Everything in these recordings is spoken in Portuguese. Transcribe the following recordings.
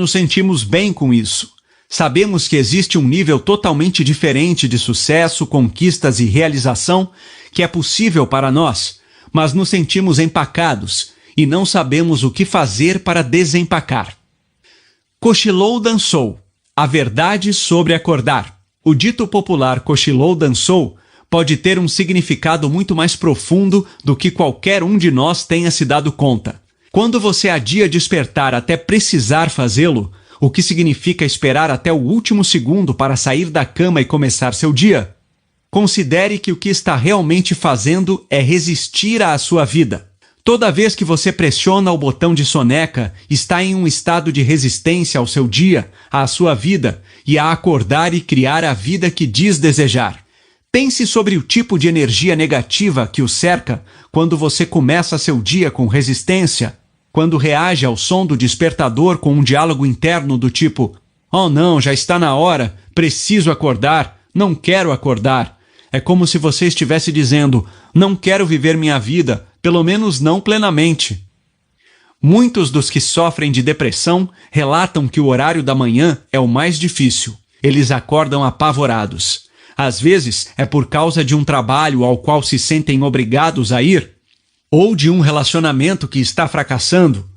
Nos sentimos bem com isso. Sabemos que existe um nível totalmente diferente de sucesso, conquistas e realização que é possível para nós, mas nos sentimos empacados e não sabemos o que fazer para desempacar. Cochilou, dançou. A verdade sobre acordar. O dito popular cochilou, dançou pode ter um significado muito mais profundo do que qualquer um de nós tenha se dado conta. Quando você adia despertar até precisar fazê-lo, o que significa esperar até o último segundo para sair da cama e começar seu dia, considere que o que está realmente fazendo é resistir à sua vida. Toda vez que você pressiona o botão de soneca, está em um estado de resistência ao seu dia, à sua vida e a acordar e criar a vida que diz desejar. Pense sobre o tipo de energia negativa que o cerca quando você começa seu dia com resistência, quando reage ao som do despertador com um diálogo interno do tipo: "Oh não, já está na hora, preciso acordar, não quero acordar." É como se você estivesse dizendo: "Não quero viver minha vida, pelo menos não plenamente." Muitos dos que sofrem de depressão relatam que o horário da manhã é o mais difícil. Eles acordam apavorados. Às vezes é por causa de um trabalho ao qual se sentem obrigados a ir, ou de um relacionamento que está fracassando.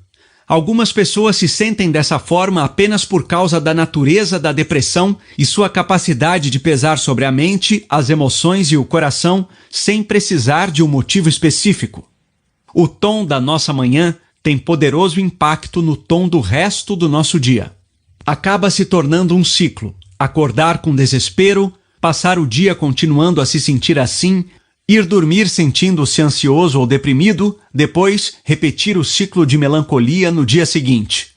Algumas pessoas se sentem dessa forma apenas por causa da natureza da depressão e sua capacidade de pesar sobre a mente, as emoções e o coração sem precisar de um motivo específico. O tom da nossa manhã tem poderoso impacto no tom do resto do nosso dia. Acaba se tornando um ciclo. Acordar com desespero, passar o dia continuando a se sentir assim, ir dormir sentindo-se ansioso ou deprimido, depois repetir o ciclo de melancolia no dia seguinte.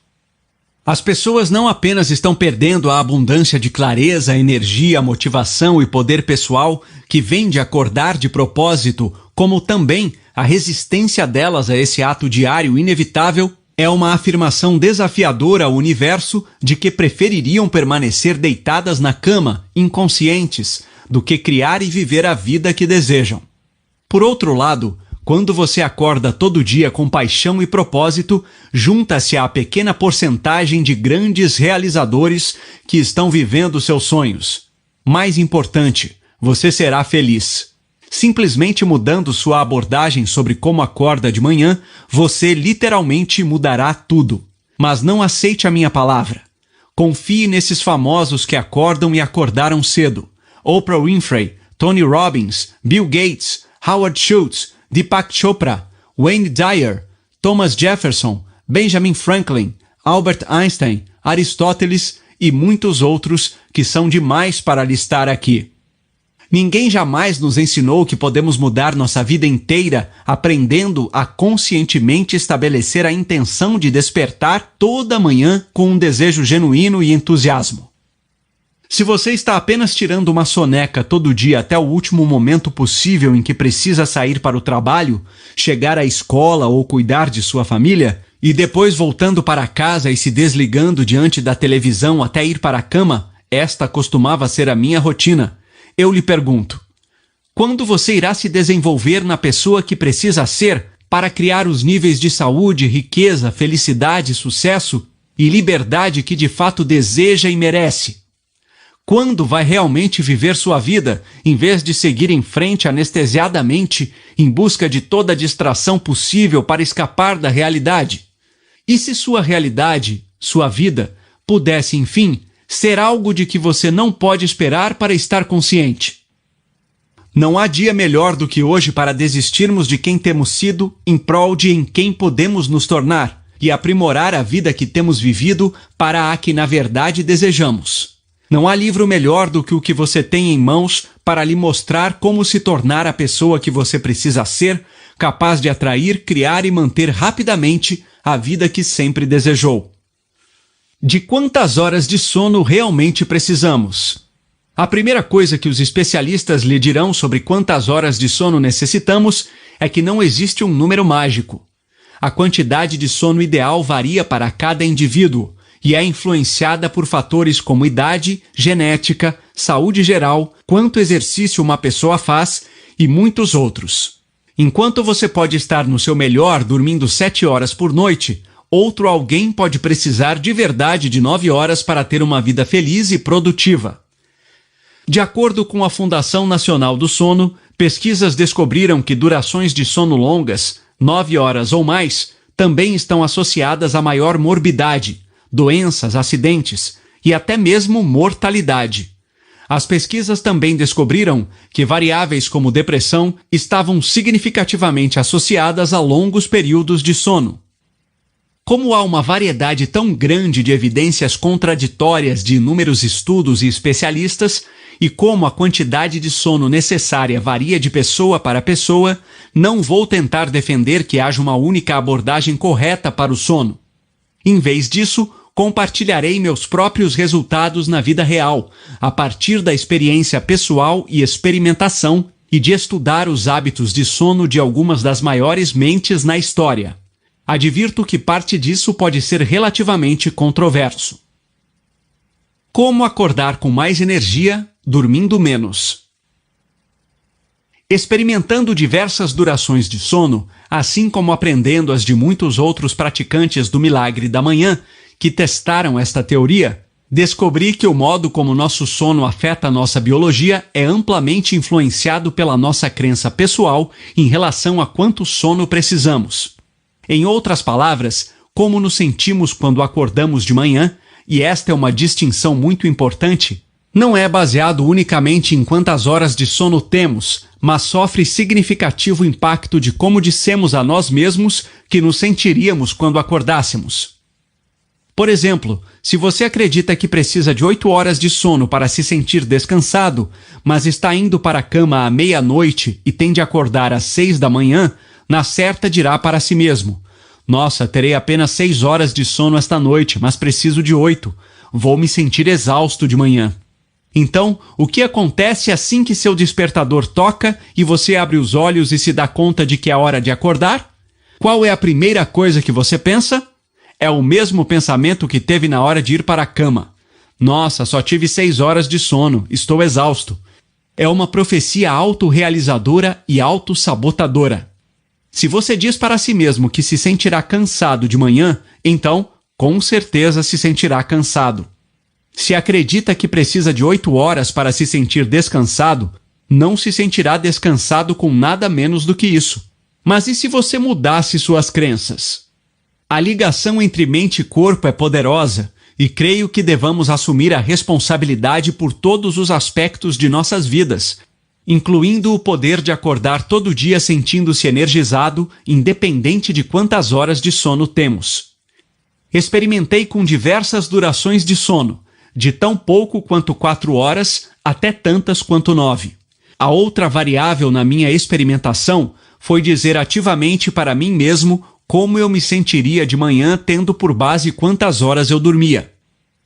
As pessoas não apenas estão perdendo a abundância de clareza, energia, motivação e poder pessoal que vem de acordar de propósito, como também a resistência delas a esse ato diário inevitável é uma afirmação desafiadora ao universo de que prefeririam permanecer deitadas na cama, inconscientes, do que criar e viver a vida que desejam. Por outro lado, quando você acorda todo dia com paixão e propósito, junta-se à pequena porcentagem de grandes realizadores que estão vivendo seus sonhos. Mais importante, você será feliz. Simplesmente mudando sua abordagem sobre como acorda de manhã, você literalmente mudará tudo. Mas não aceite a minha palavra. Confie nesses famosos que acordam e acordaram cedo. Oprah Winfrey, Tony Robbins, Bill Gates, Howard Schultz, Deepak Chopra, Wayne Dyer, Thomas Jefferson, Benjamin Franklin, Albert Einstein, Aristóteles e muitos outros que são demais para listar aqui. Ninguém jamais nos ensinou que podemos mudar nossa vida inteira aprendendo a conscientemente estabelecer a intenção de despertar toda manhã com um desejo genuíno e entusiasmo. Se você está apenas tirando uma soneca todo dia até o último momento possível em que precisa sair para o trabalho, chegar à escola ou cuidar de sua família, e depois voltando para casa e se desligando diante da televisão até ir para a cama, esta costumava ser a minha rotina. Eu lhe pergunto, quando você irá se desenvolver na pessoa que precisa ser para criar os níveis de saúde, riqueza, felicidade, sucesso e liberdade que de fato deseja e merece? Quando vai realmente viver sua vida, em vez de seguir em frente anestesiadamente em busca de toda a distração possível para escapar da realidade? E se sua realidade, sua vida, pudesse, enfim, ser algo de que você não pode esperar para estar consciente? Não há dia melhor do que hoje para desistirmos de quem temos sido em prol de em quem podemos nos tornar e aprimorar a vida que temos vivido para a que na verdade desejamos. Não há livro melhor do que o que você tem em mãos para lhe mostrar como se tornar a pessoa que você precisa ser, capaz de atrair, criar e manter rapidamente a vida que sempre desejou. De quantas horas de sono realmente precisamos? A primeira coisa que os especialistas lhe dirão sobre quantas horas de sono necessitamos é que não existe um número mágico. A quantidade de sono ideal varia para cada indivíduo e é influenciada por fatores como idade, genética, saúde geral, quanto exercício uma pessoa faz e muitos outros. Enquanto você pode estar no seu melhor dormindo 7 horas por noite, outro alguém pode precisar de verdade de 9 horas para ter uma vida feliz e produtiva. De acordo com a Fundação Nacional do Sono, pesquisas descobriram que durações de sono longas, 9 horas ou mais, também estão associadas a maior morbidade, doenças, acidentes e até mesmo mortalidade. As pesquisas também descobriram que variáveis como depressão estavam significativamente associadas a longos períodos de sono. Como há uma variedade tão grande de evidências contraditórias de inúmeros estudos e especialistas, e como a quantidade de sono necessária varia de pessoa para pessoa, não vou tentar defender que haja uma única abordagem correta para o sono. Em vez disso, compartilharei meus próprios resultados na vida real, a partir da experiência pessoal e experimentação e de estudar os hábitos de sono de algumas das maiores mentes na história. Advirto que parte disso pode ser relativamente controverso. Como acordar com mais energia, dormindo menos? Experimentando diversas durações de sono, assim como aprendendo as de muitos outros praticantes do milagre da manhã, que testaram esta teoria, descobri que o modo como nosso sono afeta a nossa biologia é amplamente influenciado pela nossa crença pessoal em relação a quanto sono precisamos. Em outras palavras, como nos sentimos quando acordamos de manhã, e esta é uma distinção muito importante, não é baseado unicamente em quantas horas de sono temos, mas sofre significativo impacto de como dissemos a nós mesmos que nos sentiríamos quando acordássemos. Por exemplo, se você acredita que precisa de 8 horas de sono para se sentir descansado, mas está indo para a cama à meia-noite e tem de acordar às 6 da manhã, na certa dirá para si mesmo: nossa, terei apenas 6 horas de sono esta noite, mas preciso de 8. Vou me sentir exausto de manhã. Então, o que acontece assim que seu despertador toca e você abre os olhos e se dá conta de que é hora de acordar? Qual é a primeira coisa que você pensa? É o mesmo pensamento que teve na hora de ir para a cama. Nossa, só tive 6 horas de sono, estou exausto. É uma profecia autorrealizadora e autossabotadora. Se você diz para si mesmo que se sentirá cansado de manhã, então, com certeza se sentirá cansado. Se acredita que precisa de 8 horas para se sentir descansado, não se sentirá descansado com nada menos do que isso. Mas e se você mudasse suas crenças? A ligação entre mente e corpo é poderosa, e creio que devamos assumir a responsabilidade por todos os aspectos de nossas vidas, incluindo o poder de acordar todo dia sentindo-se energizado, independente de quantas horas de sono temos. Experimentei com diversas durações de sono, de tão pouco quanto 4 horas até tantas quanto 9. A outra variável na minha experimentação foi dizer ativamente para mim mesmo como eu me sentiria de manhã tendo por base quantas horas eu dormia.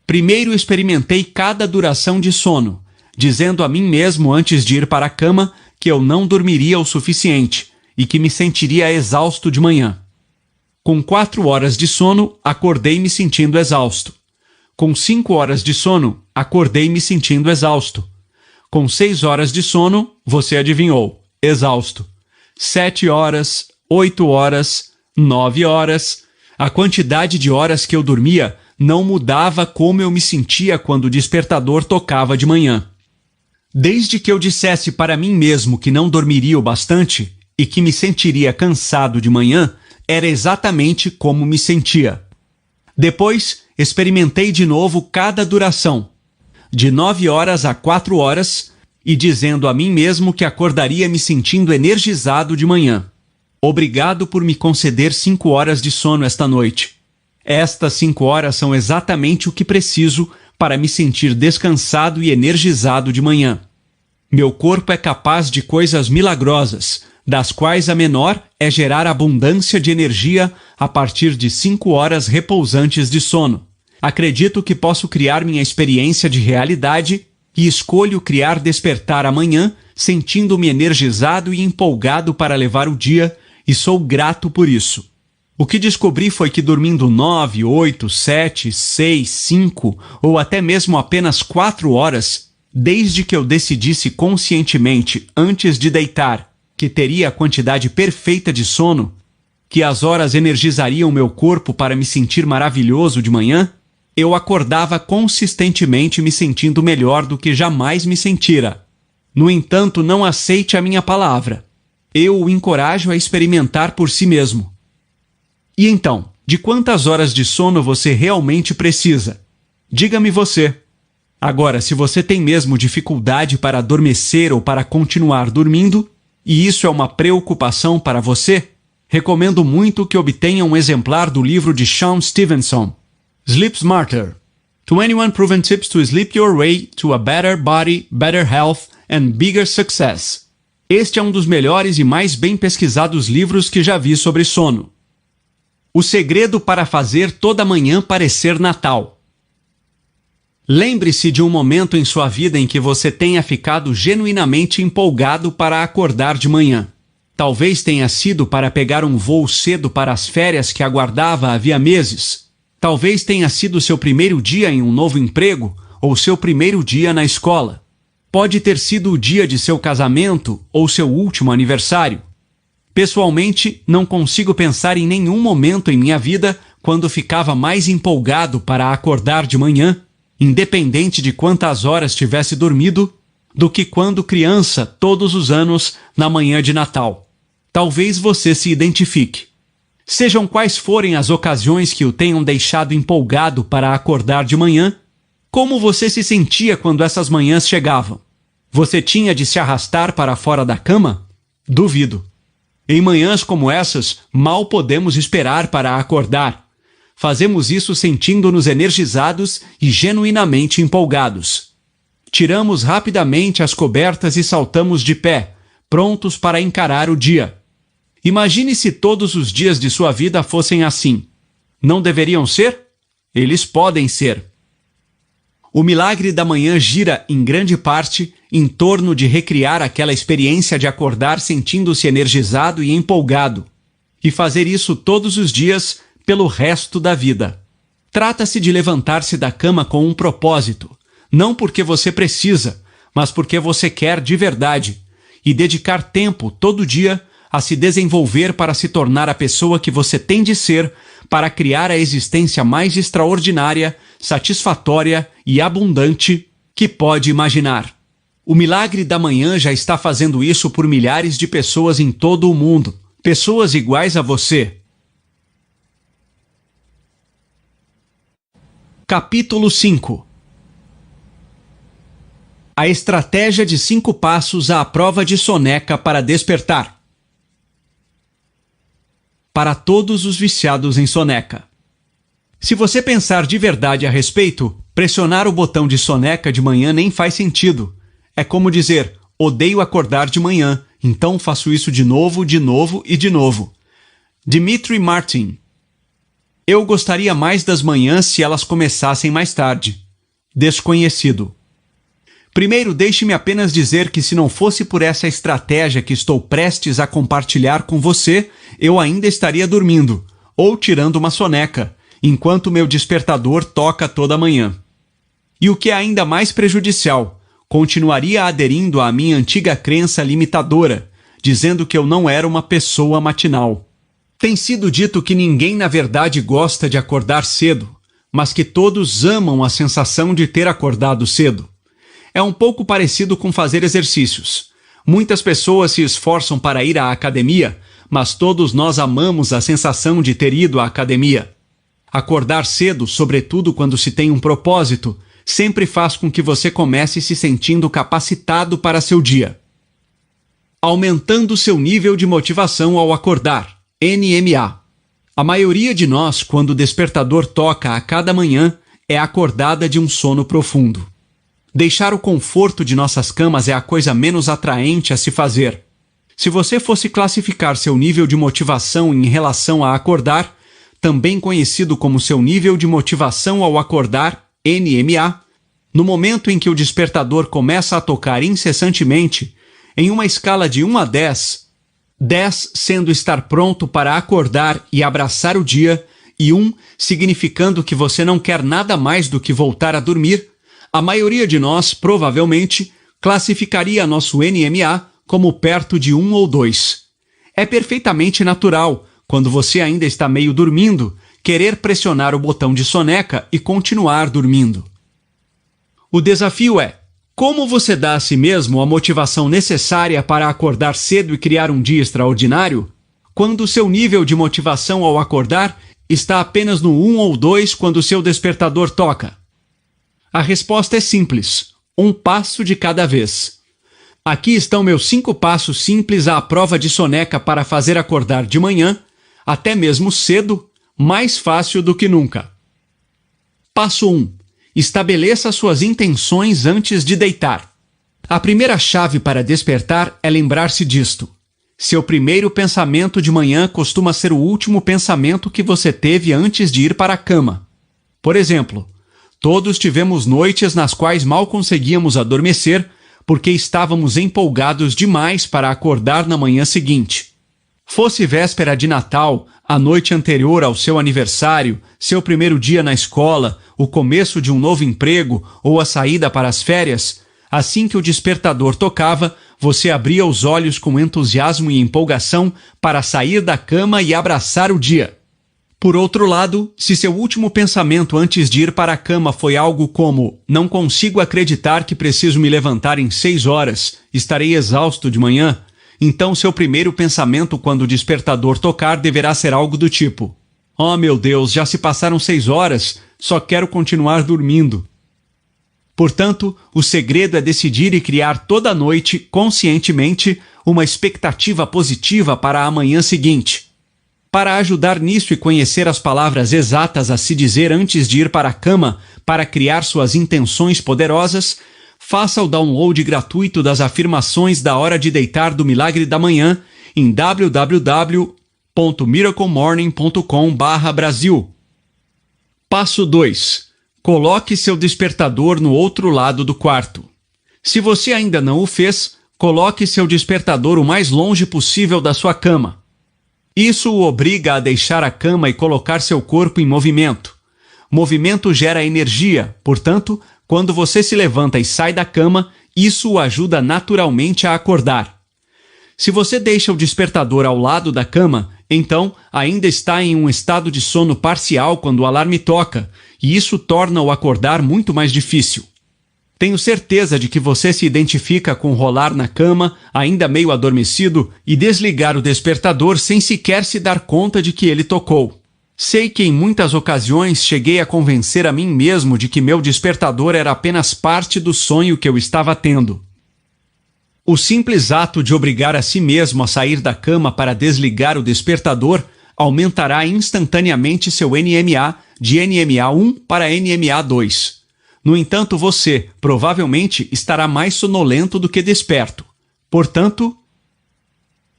Primeiro experimentei cada duração de sono, dizendo a mim mesmo antes de ir para a cama que eu não dormiria o suficiente e que me sentiria exausto de manhã. Com 4 horas de sono, acordei me sentindo exausto. Com 5 horas de sono, acordei me sentindo exausto. Com 6 horas de sono, você adivinhou, exausto. 7 horas, 8 horas, 9 horas. A quantidade de horas que eu dormia não mudava como eu me sentia quando o despertador tocava de manhã. Desde que eu dissesse para mim mesmo que não dormiria o bastante e que me sentiria cansado de manhã, era exatamente como me sentia. Depois, experimentei de novo cada duração, de 9 horas a 4 horas, e dizendo a mim mesmo que acordaria me sentindo energizado de manhã. Obrigado por me conceder 5 horas de sono esta noite. Estas 5 horas são exatamente o que preciso para me sentir descansado e energizado de manhã. Meu corpo é capaz de coisas milagrosas, das quais a menor é gerar abundância de energia a partir de 5 horas repousantes de sono. Acredito que posso criar minha experiência de realidade e escolho criar despertar amanhã, sentindo-me energizado e empolgado para levar o dia, e sou grato por isso. O que descobri foi que dormindo 9, 8, 7, 6, 5 ou até mesmo apenas 4 horas, desde que eu decidisse conscientemente antes de deitar que teria a quantidade perfeita de sono, que as horas energizariam meu corpo para me sentir maravilhoso de manhã, eu acordava consistentemente me sentindo melhor do que jamais me sentira. No entanto, não aceite a minha palavra. Eu o encorajo a experimentar por si mesmo. E então, de quantas horas de sono você realmente precisa? Diga-me você. Agora, se você tem mesmo dificuldade para adormecer ou para continuar dormindo, e isso é uma preocupação para você, recomendo muito que obtenha um exemplar do livro de Sean Stevenson, Sleep Smarter. 21 Proven Tips to Sleep Your Way to a Better Body, Better Health and Bigger Success. Este é um dos melhores e mais bem pesquisados livros que já vi sobre sono. O segredo para fazer toda manhã parecer Natal. Lembre-se de um momento em sua vida em que você tenha ficado genuinamente empolgado para acordar de manhã. Talvez tenha sido para pegar um voo cedo para as férias que aguardava havia meses. Talvez tenha sido seu primeiro dia em um novo emprego ou seu primeiro dia na escola. Pode ter sido o dia de seu casamento ou seu último aniversário. Pessoalmente, não consigo pensar em nenhum momento em minha vida quando ficava mais empolgado para acordar de manhã, independente de quantas horas tivesse dormido, do que quando criança, todos os anos, na manhã de Natal. Talvez você se identifique. Sejam quais forem as ocasiões que o tenham deixado empolgado para acordar de manhã, como você se sentia quando essas manhãs chegavam? Você tinha de se arrastar para fora da cama? Duvido. Em manhãs como essas, mal podemos esperar para acordar. Fazemos isso sentindo-nos energizados e genuinamente empolgados. Tiramos rapidamente as cobertas e saltamos de pé, prontos para encarar o dia. Imagine se todos os dias de sua vida fossem assim. Não deveriam ser? Eles podem ser. O milagre da manhã gira, em grande parte, em torno de recriar aquela experiência de acordar sentindo-se energizado e empolgado, e fazer isso todos os dias pelo resto da vida. Trata-se de levantar-se da cama com um propósito, não porque você precisa, mas porque você quer de verdade, e dedicar tempo todo dia a se desenvolver para se tornar a pessoa que você tem de ser, para criar a existência mais extraordinária, satisfatória e abundante que pode imaginar. O milagre da manhã já está fazendo isso por milhares de pessoas em todo o mundo, pessoas iguais a você. Capítulo 5. A estratégia de 5 passos à prova de soneca para despertar. Para todos os viciados em soneca. Se você pensar de verdade a respeito, pressionar o botão de soneca de manhã nem faz sentido. É como dizer, odeio acordar de manhã, então faço isso de novo e de novo. Dmitry Martin. Eu gostaria mais das manhãs se elas começassem mais tarde. Desconhecido. Primeiro, deixe-me apenas dizer que se não fosse por essa estratégia que estou prestes a compartilhar com você, eu ainda estaria dormindo, ou tirando uma soneca, enquanto meu despertador toca toda manhã. E o que é ainda mais prejudicial, continuaria aderindo à minha antiga crença limitadora, dizendo que eu não era uma pessoa matinal. Tem sido dito que ninguém na verdade gosta de acordar cedo, mas que todos amam a sensação de ter acordado cedo. É um pouco parecido com fazer exercícios. Muitas pessoas se esforçam para ir à academia, mas todos nós amamos a sensação de ter ido à academia. Acordar cedo, sobretudo quando se tem um propósito, sempre faz com que você comece se sentindo capacitado para seu dia. Aumentando seu nível de motivação ao acordar, NMA. A maioria de nós, quando o despertador toca a cada manhã, é acordada de um sono profundo. Deixar o conforto de nossas camas é a coisa menos atraente a se fazer. Se você fosse classificar seu nível de motivação em relação a acordar, também conhecido como seu nível de motivação ao acordar, NMA, no momento em que o despertador começa a tocar incessantemente, em uma escala de 1 a 10, 10 sendo estar pronto para acordar e abraçar o dia, e 1 significando que você não quer nada mais do que voltar a dormir, a maioria de nós, provavelmente, classificaria nosso NMA como perto de 1 ou 2. É perfeitamente natural, quando você ainda está meio dormindo, querer pressionar o botão de soneca e continuar dormindo. O desafio é: como você dá a si mesmo a motivação necessária para acordar cedo e criar um dia extraordinário, quando o seu nível de motivação ao acordar está apenas no 1 ou 2 quando o seu despertador toca? A resposta é simples: um passo de cada vez. Aqui estão meus 5 passos simples à prova de soneca para fazer acordar de manhã, até mesmo cedo, mais fácil do que nunca. Passo 1. Estabeleça suas intenções antes de deitar. A primeira chave para despertar é lembrar-se disto. Seu primeiro pensamento de manhã costuma ser o último pensamento que você teve antes de ir para a cama. Por exemplo, todos tivemos noites nas quais mal conseguíamos adormecer porque estávamos empolgados demais para acordar na manhã seguinte. Fosse véspera de Natal, a noite anterior ao seu aniversário, seu primeiro dia na escola, o começo de um novo emprego ou a saída para as férias, assim que o despertador tocava, você abria os olhos com entusiasmo e empolgação para sair da cama e abraçar o dia. Por outro lado, se seu último pensamento antes de ir para a cama foi algo como "não consigo acreditar que preciso me levantar em 6 horas, estarei exausto de manhã", então seu primeiro pensamento quando o despertador tocar deverá ser algo do tipo: "Oh meu Deus, já se passaram 6 horas, só quero continuar dormindo". Portanto, o segredo é decidir e criar toda noite, conscientemente, uma expectativa positiva para a manhã seguinte. Para ajudar nisso e conhecer as palavras exatas a se dizer antes de ir para a cama para criar suas intenções poderosas, faça o download gratuito das afirmações da hora de deitar do Milagre da Manhã em www.miraclemorning.com/Brasil. Passo 2. Coloque seu despertador no outro lado do quarto. Se você ainda não o fez, coloque seu despertador o mais longe possível da sua cama. Isso o obriga a deixar a cama e colocar seu corpo em movimento. Movimento gera energia, portanto, quando você se levanta e sai da cama, isso o ajuda naturalmente a acordar. Se você deixa o despertador ao lado da cama, então ainda está em um estado de sono parcial quando o alarme toca, e isso torna o acordar muito mais difícil. Tenho certeza de que você se identifica com rolar na cama, ainda meio adormecido, e desligar o despertador sem sequer se dar conta de que ele tocou. Sei que em muitas ocasiões cheguei a convencer a mim mesmo de que meu despertador era apenas parte do sonho que eu estava tendo. O simples ato de obrigar a si mesmo a sair da cama para desligar o despertador aumentará instantaneamente seu NMA de NMA 1 para NMA 2. No entanto, você, provavelmente, estará mais sonolento do que desperto. Portanto,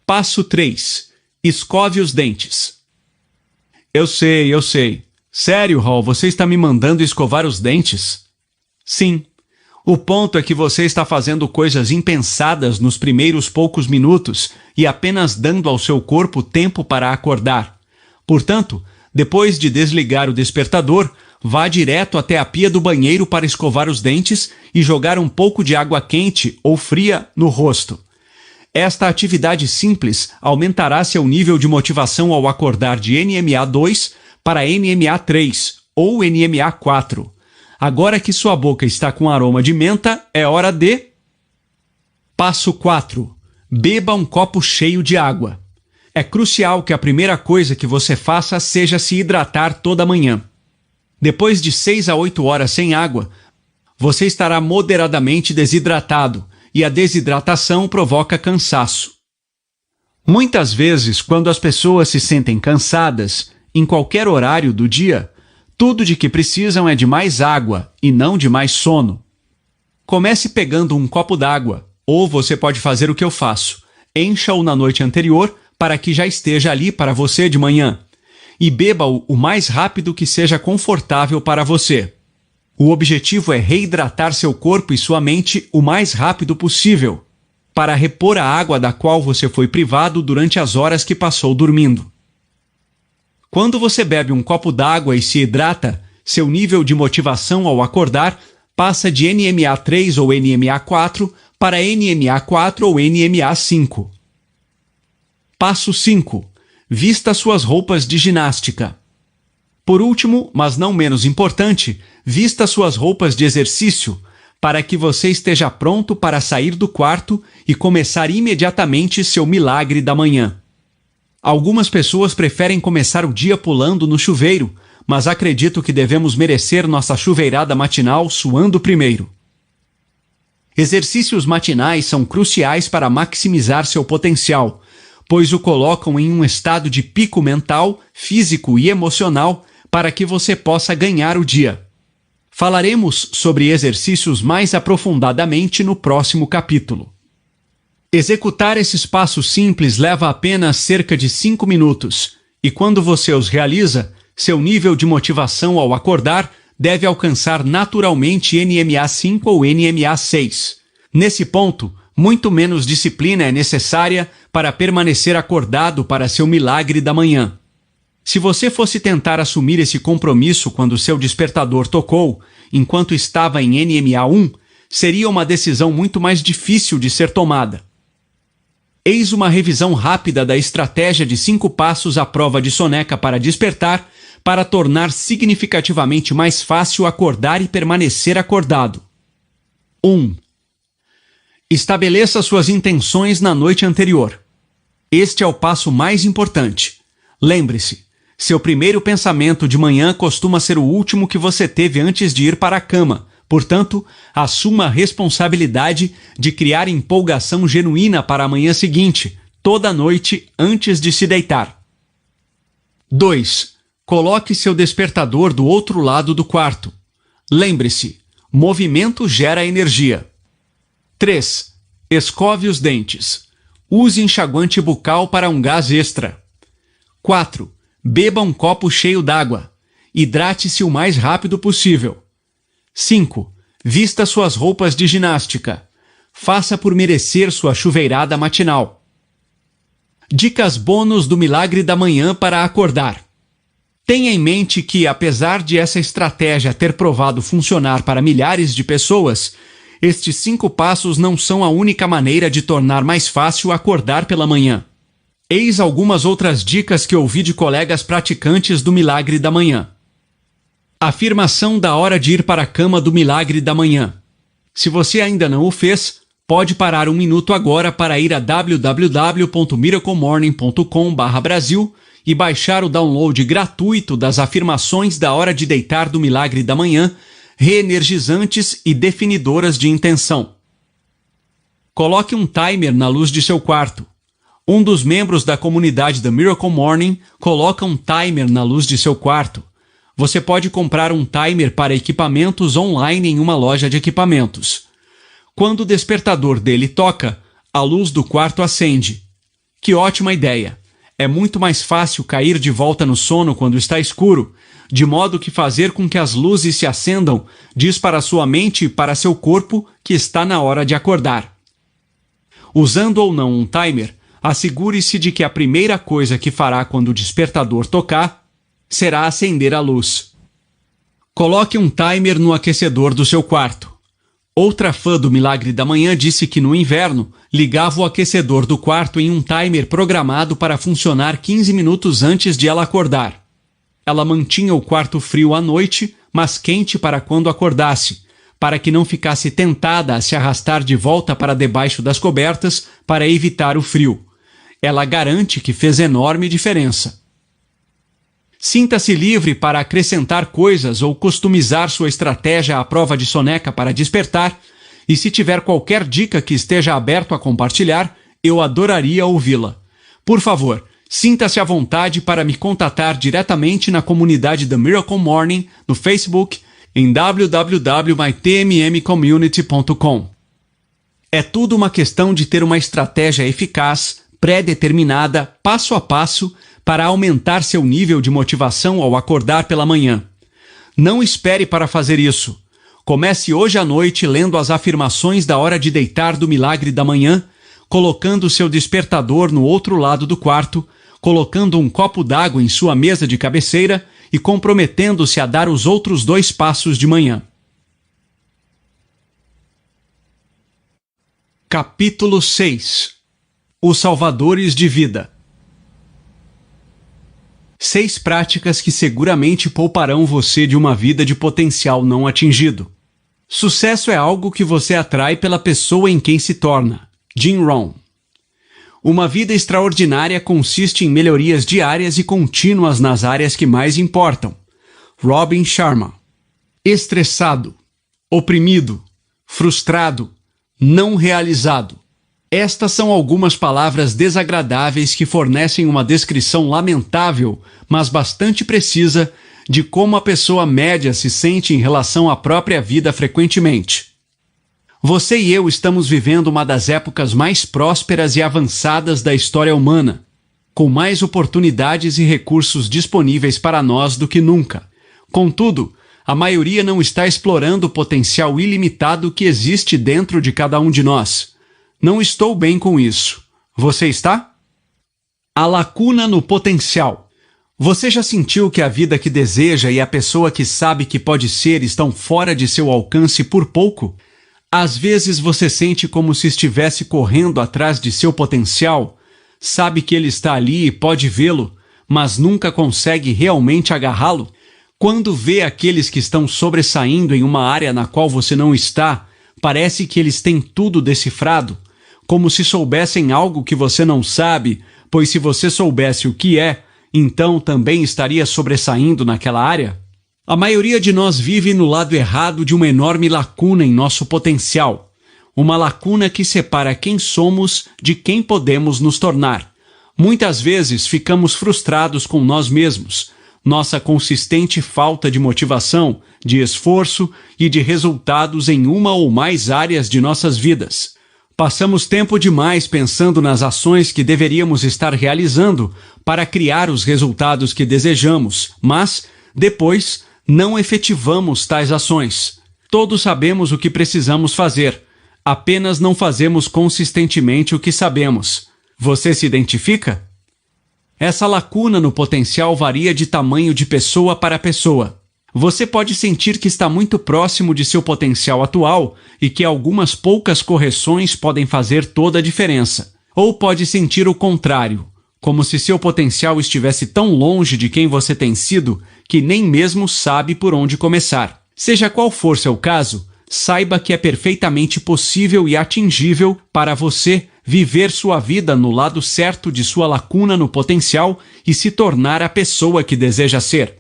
passo 3. Escove os dentes. Eu sei. Sério, Hall, você está me mandando escovar os dentes? Sim. O ponto é que você está fazendo coisas impensadas nos primeiros poucos minutos e apenas dando ao seu corpo tempo para acordar. Portanto, depois de desligar o despertador, vá direto até a pia do banheiro para escovar os dentes e jogar um pouco de água quente ou fria no rosto. Esta atividade simples aumentará seu nível de motivação ao acordar de NMA 2 para NMA 3 ou NMA 4. Agora que sua boca está com aroma de menta, é hora de... Passo 4. Beba um copo cheio de água. É crucial que a primeira coisa que você faça seja se hidratar toda manhã. Depois de 6 a 8 horas sem água, você estará moderadamente desidratado e a desidratação provoca cansaço. Muitas vezes, quando as pessoas se sentem cansadas, em qualquer horário do dia, tudo de que precisam é de mais água e não de mais sono. Comece pegando um copo d'água, ou você pode fazer o que eu faço. Encha-o na noite anterior para que já esteja ali para você de manhã. E beba-o o mais rápido que seja confortável para você. O objetivo é reidratar seu corpo e sua mente o mais rápido possível, para repor a água da qual você foi privado durante as horas que passou dormindo. Quando você bebe um copo d'água e se hidrata, seu nível de motivação ao acordar passa de NMA 3 ou NMA 4 para NMA 4 ou NMA 5. Passo 5. vista suas roupas de ginástica. Por último, mas não menos importante, vista suas roupas de exercício, para que você esteja pronto para sair do quarto e começar imediatamente seu milagre da manhã. Algumas pessoas preferem começar o dia pulando no chuveiro, mas acredito que devemos merecer nossa chuveirada matinal suando primeiro. Exercícios matinais são cruciais para maximizar seu potencial, pois o colocam em um estado de pico mental, físico e emocional para que você possa ganhar o dia. Falaremos sobre exercícios mais aprofundadamente no próximo capítulo. Executar esses passos simples leva apenas cerca de 5 minutos, e quando você os realiza, seu nível de motivação ao acordar deve alcançar naturalmente NMA 5 ou NMA 6. Nesse ponto, muito menos disciplina é necessária para permanecer acordado para seu milagre da manhã. Se você fosse tentar assumir esse compromisso quando seu despertador tocou, enquanto estava em NMA 1, seria uma decisão muito mais difícil de ser tomada. Eis uma revisão rápida da estratégia de 5 passos à prova de soneca para despertar, para tornar significativamente mais fácil acordar e permanecer acordado. 1. Estabeleça suas intenções na noite anterior. Este é o passo mais importante. Lembre-se, seu primeiro pensamento de manhã costuma ser o último que você teve antes de ir para a cama. Portanto, assuma a responsabilidade de criar empolgação genuína para a manhã seguinte, toda noite antes de se deitar. 2. Coloque seu despertador do outro lado do quarto. Lembre-se, movimento gera energia. 3. Escove os dentes. Use enxaguante bucal para um gás extra. 4. Beba um copo cheio d'água. Hidrate-se o mais rápido possível. 5. Vista suas roupas de ginástica. Faça por merecer sua chuveirada matinal. Dicas bônus do milagre da manhã para acordar. Tenha em mente que, apesar de essa estratégia ter provado funcionar para milhares de pessoas, estes 5 passos não são a única maneira de tornar mais fácil acordar pela manhã. Eis algumas outras dicas que ouvi de colegas praticantes do milagre da manhã. Afirmação da hora de ir para a cama do milagre da manhã. Se você ainda não o fez, pode parar um minuto agora para ir a www.miraclemorning.com/Brasil e baixar o download gratuito das afirmações da hora de deitar do milagre da manhã, reenergizantes e definidoras de intenção. Coloque um timer na luz de seu quarto. Um dos membros da comunidade da Miracle Morning coloca um timer na luz de seu quarto. Você pode comprar um timer para equipamentos online em uma loja de equipamentos. Quando o despertador dele toca, a luz do quarto acende. Que ótima ideia! É muito mais fácil cair de volta no sono quando está escuro, de modo que fazer com que as luzes se acendam diz para sua mente e para seu corpo que está na hora de acordar. Usando ou não um timer, assegure-se de que a primeira coisa que fará quando o despertador tocar será acender a luz. Coloque um timer no aquecedor do seu quarto. Outra fã do milagre da manhã disse que no inverno ligava o aquecedor do quarto em um timer programado para funcionar 15 minutos antes de ela acordar. Ela mantinha o quarto frio à noite, mas quente para quando acordasse, para que não ficasse tentada a se arrastar de volta para debaixo das cobertas para evitar o frio. Ela garante que fez enorme diferença. Sinta-se livre para acrescentar coisas ou customizar sua estratégia à prova de soneca para despertar, e se tiver qualquer dica que esteja aberto a compartilhar, eu adoraria ouvi-la. Por favor, sinta-se à vontade para me contatar diretamente na comunidade da Miracle Morning no Facebook em www.mytmmcommunity.com. É tudo uma questão de ter uma estratégia eficaz, pré-determinada, passo a passo, para aumentar seu nível de motivação ao acordar pela manhã. Não espere para fazer isso. Comece hoje à noite lendo as afirmações da hora de deitar do milagre da manhã, colocando seu despertador no outro lado do quarto, colocando um copo d'água em sua mesa de cabeceira e comprometendo-se a dar os outros 2 passos de manhã. Capítulo 6. Os Salvadores de Vida. 6 práticas que seguramente pouparão você de uma vida de potencial não atingido. Sucesso é algo que você atrai pela pessoa em quem se torna. Jim Rohn. Uma vida extraordinária consiste em melhorias diárias e contínuas nas áreas que mais importam. Robin Sharma. Estressado, oprimido, frustrado, não realizado. Estas são algumas palavras desagradáveis que fornecem uma descrição lamentável, mas bastante precisa, de como a pessoa média se sente em relação à própria vida frequentemente. Você e eu estamos vivendo uma das épocas mais prósperas e avançadas da história humana, com mais oportunidades e recursos disponíveis para nós do que nunca. Contudo, a maioria não está explorando o potencial ilimitado que existe dentro de cada um de nós. Não estou bem com isso. Você está? A lacuna no potencial. Você já sentiu que a vida que deseja e a pessoa que sabe que pode ser estão fora de seu alcance por pouco? Às vezes você sente como se estivesse correndo atrás de seu potencial, sabe que ele está ali e pode vê-lo, mas nunca consegue realmente agarrá-lo? Quando vê aqueles que estão sobressaindo em uma área na qual você não está, parece que eles têm tudo decifrado, como se soubessem algo que você não sabe, pois se você soubesse o que é, então também estaria sobressaindo naquela área? A maioria de nós vive no lado errado de uma enorme lacuna em nosso potencial, uma lacuna que separa quem somos de quem podemos nos tornar. Muitas vezes ficamos frustrados com nós mesmos, nossa consistente falta de motivação, de esforço e de resultados em uma ou mais áreas de nossas vidas. Passamos tempo demais pensando nas ações que deveríamos estar realizando para criar os resultados que desejamos, mas, depois, não efetivamos tais ações. Todos sabemos o que precisamos fazer, apenas não fazemos consistentemente o que sabemos. Você se identifica? Essa lacuna no potencial varia de tamanho de pessoa para pessoa. Você pode sentir que está muito próximo de seu potencial atual e que algumas poucas correções podem fazer toda a diferença. Ou pode sentir o contrário, como se seu potencial estivesse tão longe de quem você tem sido que nem mesmo sabe por onde começar. Seja qual for seu caso, saiba que é perfeitamente possível e atingível para você viver sua vida no lado certo de sua lacuna no potencial e se tornar a pessoa que deseja ser.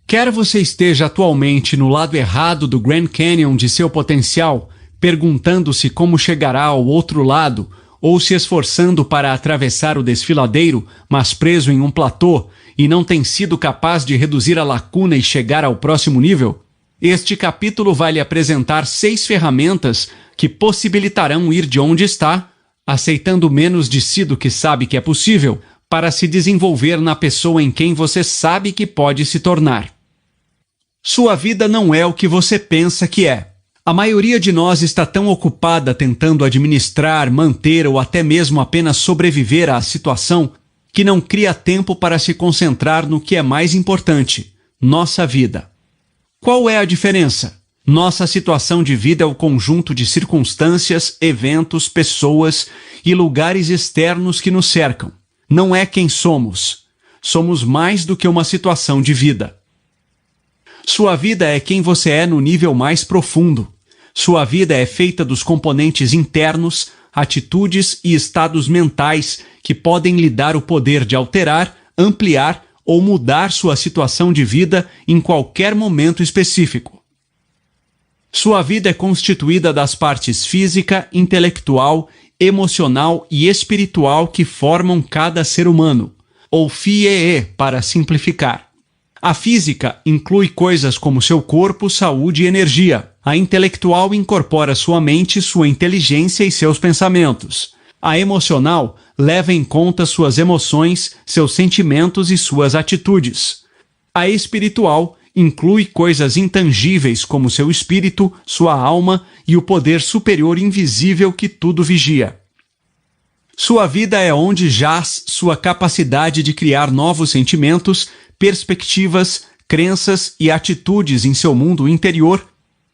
Quer você esteja atualmente no lado errado do Grand Canyon de seu potencial, perguntando-se como chegará ao outro lado, ou se esforçando para atravessar o desfiladeiro, mas preso em um platô, e não tem sido capaz de reduzir a lacuna e chegar ao próximo nível? Este capítulo vai lhe apresentar 6 ferramentas que possibilitarão ir de onde está, aceitando menos de si do que sabe que é possível, para se desenvolver na pessoa em quem você sabe que pode se tornar. Sua vida não é o que você pensa que é. A maioria de nós está tão ocupada tentando administrar, manter ou até mesmo apenas sobreviver à situação que não cria tempo para se concentrar no que é mais importante, nossa vida. Qual é a diferença? Nossa situação de vida é o conjunto de circunstâncias, eventos, pessoas e lugares externos que nos cercam. Não é quem somos. Somos mais do que uma situação de vida. Sua vida é quem você é no nível mais profundo. Sua vida é feita dos componentes internos, atitudes e estados mentais que podem lhe dar o poder de alterar, ampliar ou mudar sua situação de vida em qualquer momento específico. Sua vida é constituída das partes física, intelectual, emocional e espiritual que formam cada ser humano, ou FIEE para simplificar. A física inclui coisas como seu corpo, saúde e energia. A intelectual incorpora sua mente, sua inteligência e seus pensamentos. A emocional leva em conta suas emoções, seus sentimentos e suas atitudes. A espiritual inclui coisas intangíveis como seu espírito, sua alma e o poder superior invisível que tudo vigia. Sua vida é onde jaz sua capacidade de criar novos sentimentos, perspectivas, crenças e atitudes em seu mundo interior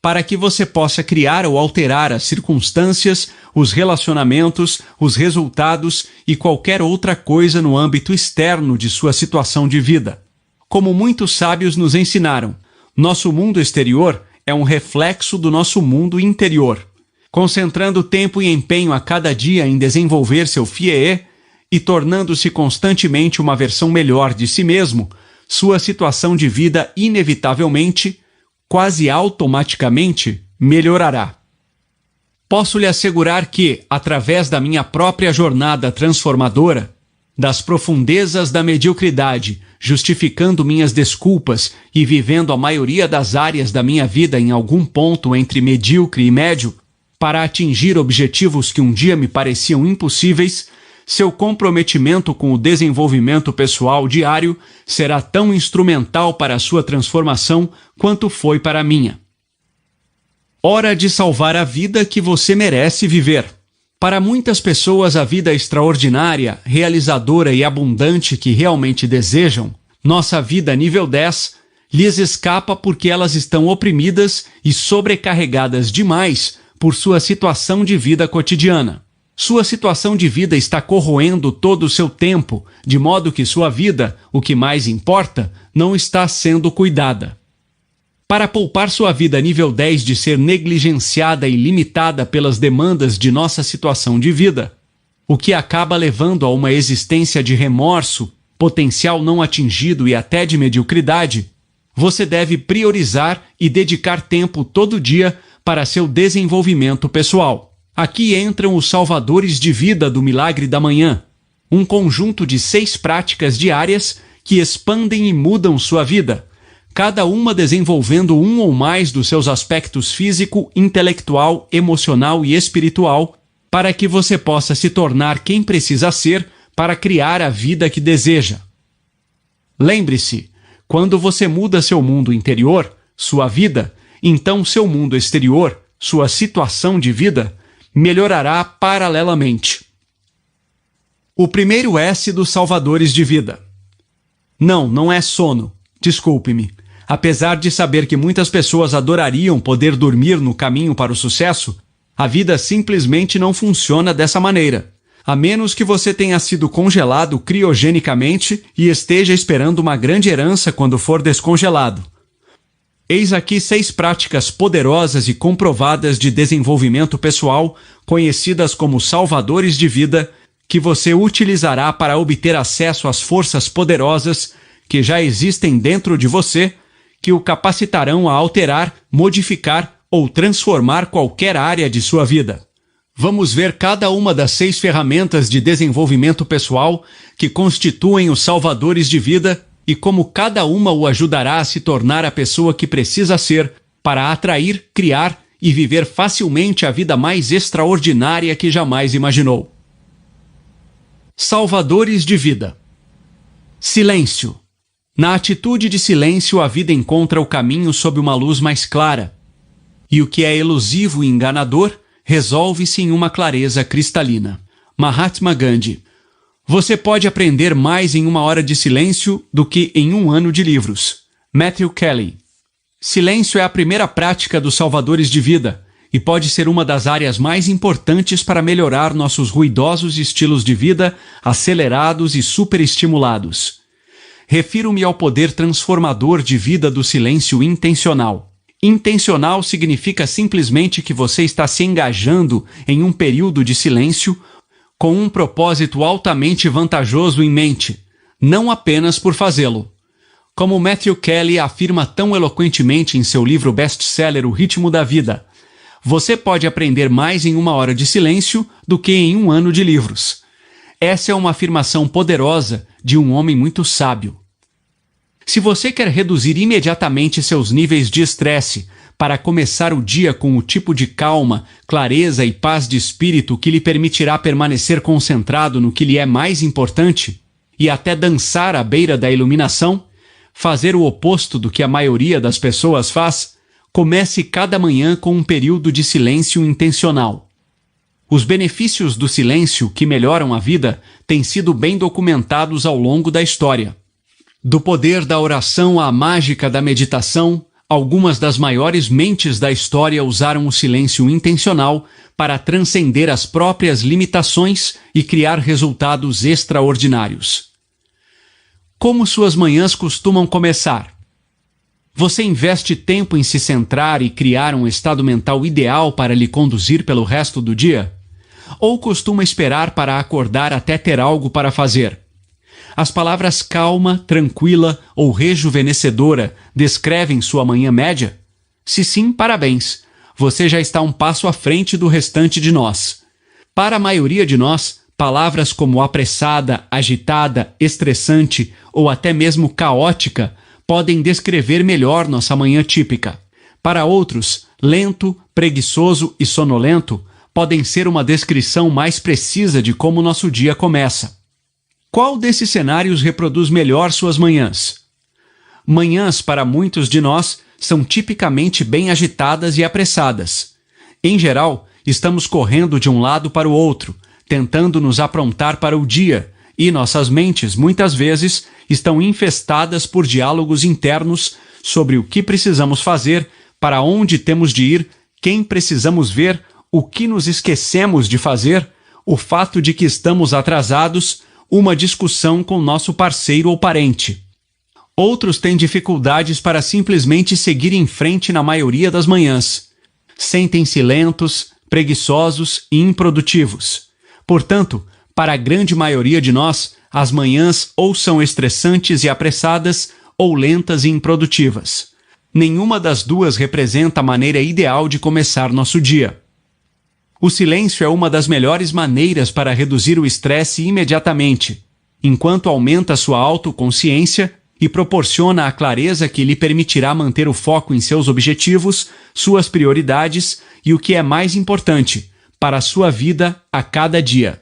para que você possa criar ou alterar as circunstâncias, os relacionamentos, os resultados e qualquer outra coisa no âmbito externo de sua situação de vida. Como muitos sábios nos ensinaram, nosso mundo exterior é um reflexo do nosso mundo interior. Concentrando tempo e empenho a cada dia em desenvolver seu fié e tornando-se constantemente uma versão melhor de si mesmo, sua situação de vida inevitavelmente, quase automaticamente, melhorará. Posso lhe assegurar que, através da minha própria jornada transformadora, das profundezas da mediocridade, justificando minhas desculpas e vivendo a maioria das áreas da minha vida em algum ponto entre medíocre e médio, para atingir objetivos que um dia me pareciam impossíveis, seu comprometimento com o desenvolvimento pessoal diário será tão instrumental para a sua transformação quanto foi para a minha. Hora de salvar a vida que você merece viver. Para muitas pessoas, a vida extraordinária, realizadora e abundante que realmente desejam, nossa vida nível 10, lhes escapa porque elas estão oprimidas e sobrecarregadas demais por sua situação de vida cotidiana. Sua situação de vida está corroendo todo o seu tempo, de modo que sua vida, o que mais importa, não está sendo cuidada. Para poupar sua vida nível 10 de ser negligenciada e limitada pelas demandas de nossa situação de vida, o que acaba levando a uma existência de remorso, potencial não atingido e até de mediocridade, você deve priorizar e dedicar tempo todo dia para seu desenvolvimento pessoal. Aqui entram os salvadores de vida do Milagre da Manhã, um conjunto de 6 práticas diárias que expandem e mudam sua vida, cada uma desenvolvendo um ou mais dos seus aspectos físico, intelectual, emocional e espiritual, para que você possa se tornar quem precisa ser para criar a vida que deseja. Lembre-se, quando você muda seu mundo interior, sua vida, então seu mundo exterior, sua situação de vida, melhorará paralelamente. O primeiro S dos salvadores de vida. Não é sono. Desculpe-me. Apesar de saber que muitas pessoas adorariam poder dormir no caminho para o sucesso, a vida simplesmente não funciona dessa maneira, a menos que você tenha sido congelado criogenicamente e esteja esperando uma grande herança quando for descongelado. Eis aqui 6 práticas poderosas e comprovadas de desenvolvimento pessoal, conhecidas como salvadores de vida, que você utilizará para obter acesso às forças poderosas que já existem dentro de você, que o capacitarão a alterar, modificar ou transformar qualquer área de sua vida. Vamos ver cada uma das 6 ferramentas de desenvolvimento pessoal que constituem os salvadores de vida e como cada uma o ajudará a se tornar a pessoa que precisa ser para atrair, criar e viver facilmente a vida mais extraordinária que jamais imaginou. Salvadores de vida. Silêncio. Na atitude de silêncio, a vida encontra o caminho sob uma luz mais clara. E o que é elusivo e enganador resolve-se em uma clareza cristalina. Mahatma Gandhi. Você pode aprender mais em 1 hora de silêncio do que em 1 ano de livros. Matthew Kelly. Silêncio é a primeira prática dos salvadores de vida e pode ser uma das áreas mais importantes para melhorar nossos ruidosos estilos de vida, acelerados e superestimulados. Refiro-me ao poder transformador de vida do silêncio intencional. Intencional significa simplesmente que você está se engajando em um período de silêncio com um propósito altamente vantajoso em mente, não apenas por fazê-lo. Como Matthew Kelly afirma tão eloquentemente em seu livro best-seller O Ritmo da Vida, você pode aprender mais em 1 hora de silêncio do que em 1 ano de livros. Essa é uma afirmação poderosa de um homem muito sábio. Se você quer reduzir imediatamente seus níveis de estresse para começar o dia com o tipo de calma, clareza e paz de espírito que lhe permitirá permanecer concentrado no que lhe é mais importante e até dançar à beira da iluminação, fazer o oposto do que a maioria das pessoas faz, comece cada manhã com um período de silêncio intencional. Os benefícios do silêncio que melhoram a vida têm sido bem documentados ao longo da história. Do poder da oração à mágica da meditação, Algumas das maiores mentes da história usaram o silêncio intencional para transcender as próprias limitações e criar resultados extraordinários. Como suas manhãs costumam começar? Você investe tempo em se centrar e criar um estado mental ideal para lhe conduzir pelo resto do dia? Ou costuma esperar para acordar até ter algo para fazer? As palavras calma, tranquila ou rejuvenescedora descrevem sua manhã média? Se sim, parabéns! Você já está um passo à frente do restante de nós. Para a maioria de nós, palavras como apressada, agitada, estressante ou até mesmo caótica podem descrever melhor nossa manhã típica. Para outros, lento, preguiçoso e sonolento podem ser uma descrição mais precisa de como nosso dia começa. Qual desses cenários reproduz melhor suas manhãs? Manhãs, para muitos de nós, são tipicamente bem agitadas e apressadas. Em geral, estamos correndo de um lado para o outro, tentando nos aprontar para o dia, e nossas mentes, muitas vezes, estão infestadas por diálogos internos sobre o que precisamos fazer, para onde temos de ir, quem precisamos ver, o que nos esquecemos de fazer, o fato de que estamos atrasados, uma discussão com nosso parceiro ou parente. Outros têm dificuldades para simplesmente seguir em frente na maioria das manhãs. Sentem-se lentos, preguiçosos e improdutivos. Portanto, para a grande maioria de nós, as manhãs ou são estressantes e apressadas ou lentas e improdutivas. Nenhuma das duas representa a maneira ideal de começar nosso dia. O silêncio é uma das melhores maneiras para reduzir o estresse imediatamente, enquanto aumenta sua autoconsciência e proporciona a clareza que lhe permitirá manter o foco em seus objetivos, suas prioridades e o que é mais importante, para a sua vida a cada dia.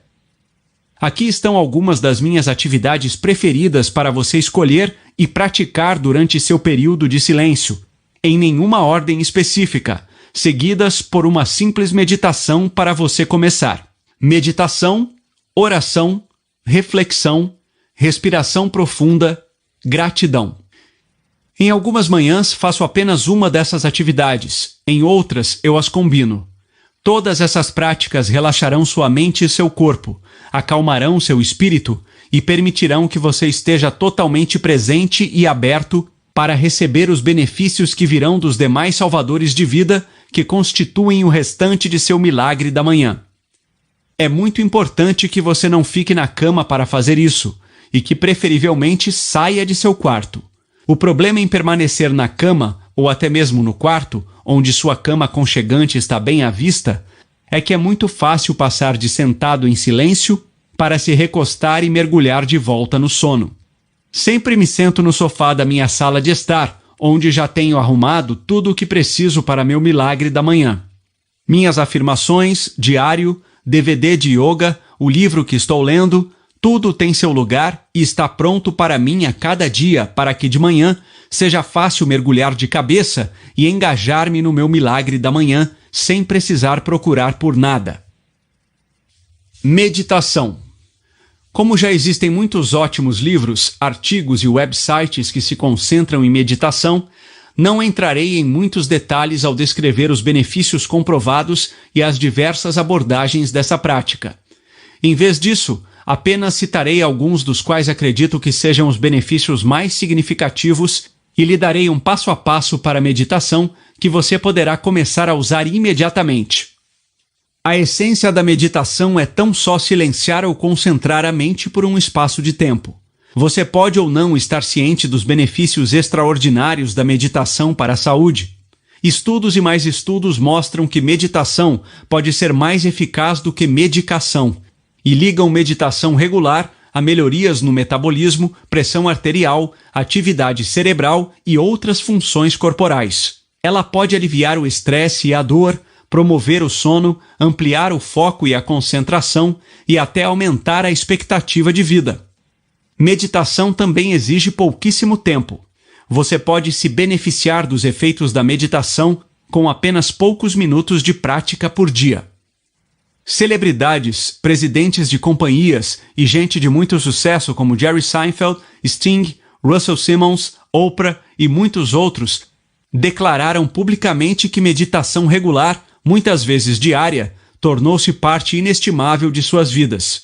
Aqui estão algumas das minhas atividades preferidas para você escolher e praticar durante seu período de silêncio, em nenhuma ordem específica, seguidas por uma simples meditação para você começar. Meditação, oração, reflexão, respiração profunda, gratidão. Em algumas manhãs faço apenas uma dessas atividades, em outras eu as combino. Todas essas práticas relaxarão sua mente e seu corpo, acalmarão seu espírito e permitirão que você esteja totalmente presente e aberto para receber os benefícios que virão dos demais salvadores de vida que constituem o restante de seu milagre da manhã. É muito importante que você não fique na cama para fazer isso e que preferivelmente saia de seu quarto. O problema em permanecer na cama ou até mesmo no quarto, onde sua cama aconchegante está bem à vista, é que é muito fácil passar de sentado em silêncio para se recostar e mergulhar de volta no sono. Sempre me sento no sofá da minha sala de estar, onde já tenho arrumado tudo o que preciso para meu milagre da manhã. Minhas afirmações, diário, DVD de yoga, o livro que estou lendo, tudo tem seu lugar e está pronto para mim a cada dia para que de manhã seja fácil mergulhar de cabeça e engajar-me no meu milagre da manhã sem precisar procurar por nada. Meditação. Como já existem muitos ótimos livros, artigos e websites que se concentram em meditação, não entrarei em muitos detalhes ao descrever os benefícios comprovados e as diversas abordagens dessa prática. Em vez disso, apenas citarei alguns dos quais acredito que sejam os benefícios mais significativos e lhe darei um passo a passo para a meditação que você poderá começar a usar imediatamente. A essência da meditação é tão só silenciar ou concentrar a mente por um espaço de tempo. Você pode ou não estar ciente dos benefícios extraordinários da meditação para a saúde. Estudos e mais estudos mostram que meditação pode ser mais eficaz do que medicação, e ligam meditação regular a melhorias no metabolismo, pressão arterial, atividade cerebral e outras funções corporais. Ela pode aliviar o estresse e a dor, promover o sono, ampliar o foco e a concentração e até aumentar a expectativa de vida. Meditação também exige pouquíssimo tempo. Você pode se beneficiar dos efeitos da meditação com apenas poucos minutos de prática por dia. Celebridades, presidentes de companhias e gente de muito sucesso como Jerry Seinfeld, Sting, Russell Simmons, Oprah e muitos outros declararam publicamente que meditação regular, muitas vezes diária, tornou-se parte inestimável de suas vidas.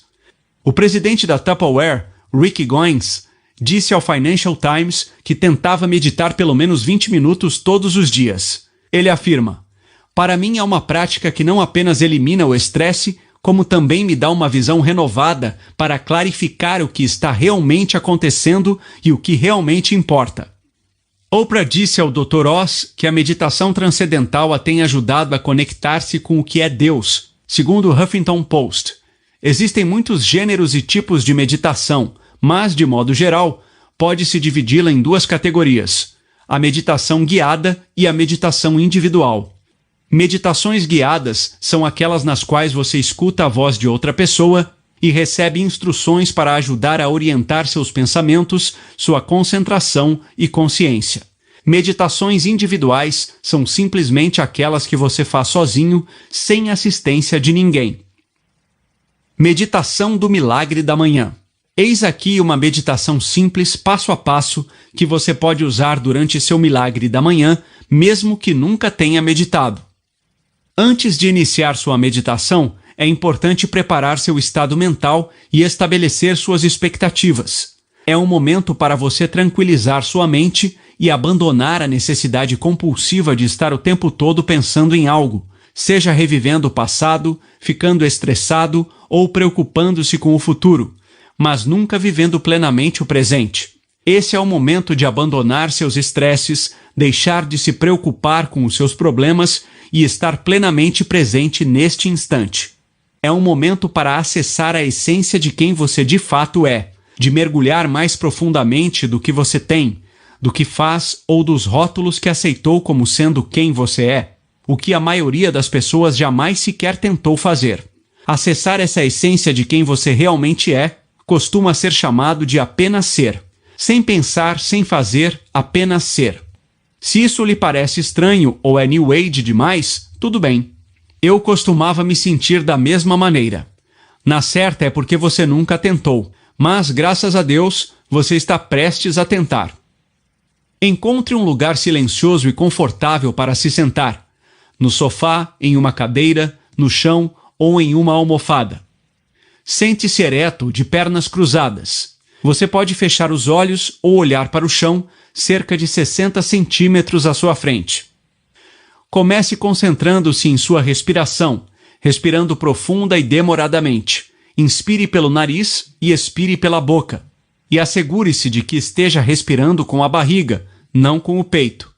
O presidente da Tupperware, Rick Goins, disse ao Financial Times que tentava meditar pelo menos 20 minutos todos os dias. Ele afirma: "Para mim é uma prática que não apenas elimina o estresse, como também me dá uma visão renovada para clarificar o que está realmente acontecendo e o que realmente importa." Oprah disse ao Dr. Oz que a meditação transcendental a tem ajudado a conectar-se com o que é Deus, segundo o Huffington Post. Existem muitos gêneros e tipos de meditação, mas, de modo geral, pode-se dividi-la em duas categorias: a meditação guiada e a meditação individual. Meditações guiadas são aquelas nas quais você escuta a voz de outra pessoa e recebe instruções para ajudar a orientar seus pensamentos, sua concentração e consciência. Meditações individuais são simplesmente aquelas que você faz sozinho, sem assistência de ninguém. Meditação do Milagre da Manhã. Eis aqui uma meditação simples, passo a passo, que você pode usar durante seu milagre da manhã, mesmo que nunca tenha meditado. Antes de iniciar sua meditação, é importante preparar seu estado mental e estabelecer suas expectativas. É um momento para você tranquilizar sua mente e abandonar a necessidade compulsiva de estar o tempo todo pensando em algo, seja revivendo o passado, ficando estressado ou preocupando-se com o futuro, mas nunca vivendo plenamente o presente. Esse é o momento de abandonar seus estresses, deixar de se preocupar com os seus problemas e estar plenamente presente neste instante. É um momento para acessar a essência de quem você de fato é, de mergulhar mais profundamente do que você tem, do que faz ou dos rótulos que aceitou como sendo quem você é, o que a maioria das pessoas jamais sequer tentou fazer. Acessar essa essência de quem você realmente é costuma ser chamado de apenas ser. Sem pensar, sem fazer, apenas ser. Se isso lhe parece estranho ou é New Age demais, tudo bem. Eu costumava me sentir da mesma maneira. Na certa é porque você nunca tentou, mas, graças a Deus, você está prestes a tentar. Encontre um lugar silencioso e confortável para se sentar. No sofá, em uma cadeira, no chão ou em uma almofada. Sente-se ereto, de pernas cruzadas. Você pode fechar os olhos ou olhar para o chão, cerca de 60 centímetros à sua frente. Comece concentrando-se em sua respiração, respirando profunda e demoradamente. Inspire pelo nariz e expire pela boca. E assegure-se de que esteja respirando com a barriga, não com o peito.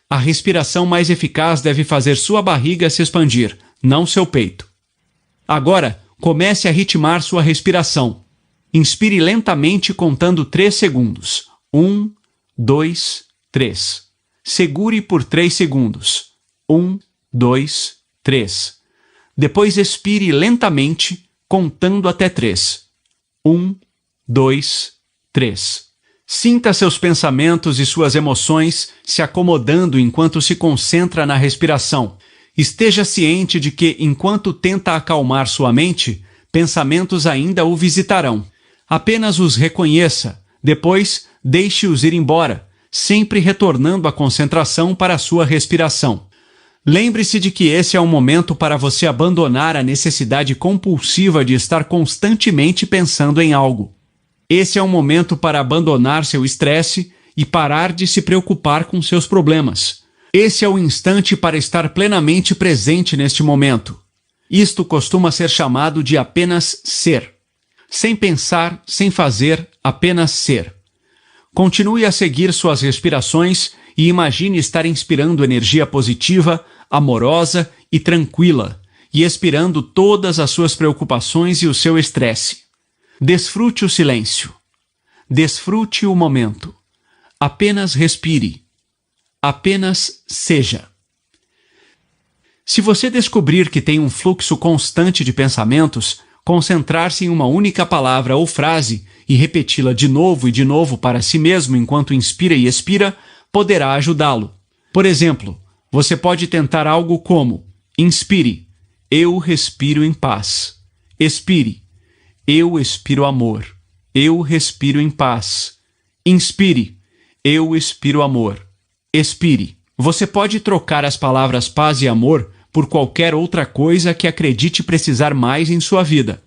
A respiração mais eficaz deve fazer sua barriga se expandir, não seu peito. Agora, comece a ritmar sua respiração. Inspire lentamente contando 3 segundos. 1, 2, 3. Segure por 3 segundos. 1, 2, 3. Depois expire lentamente, contando até 3. 1, 2, 3. Sinta seus pensamentos e suas emoções se acomodando enquanto se concentra na respiração. Esteja ciente de que, enquanto tenta acalmar sua mente, pensamentos ainda o visitarão. Apenas os reconheça, depois deixe-os ir embora, sempre retornando a concentração para a sua respiração. Lembre-se de que esse é um momento para você abandonar a necessidade compulsiva de estar constantemente pensando em algo. Esse é um momento para abandonar seu estresse e parar de se preocupar com seus problemas. Esse é o instante para estar plenamente presente neste momento. Isto costuma ser chamado de apenas ser. Sem pensar, sem fazer, apenas ser. Continue a seguir suas respirações e imagine estar inspirando energia positiva, amorosa e tranquila, e expirando todas as suas preocupações e o seu estresse. Desfrute o silêncio. Desfrute o momento. Apenas respire. Apenas seja. Se você descobrir que tem um fluxo constante de pensamentos, concentrar-se em uma única palavra ou frase e repeti-la de novo e de novo para si mesmo enquanto inspira e expira, poderá ajudá-lo. Por exemplo, você pode tentar algo como: inspire, eu respiro em paz. Expire, eu expiro amor. Eu respiro em paz. Inspire, eu expiro amor. Expire. Você pode trocar as palavras paz e amor por qualquer outra coisa que acredite precisar mais em sua vida.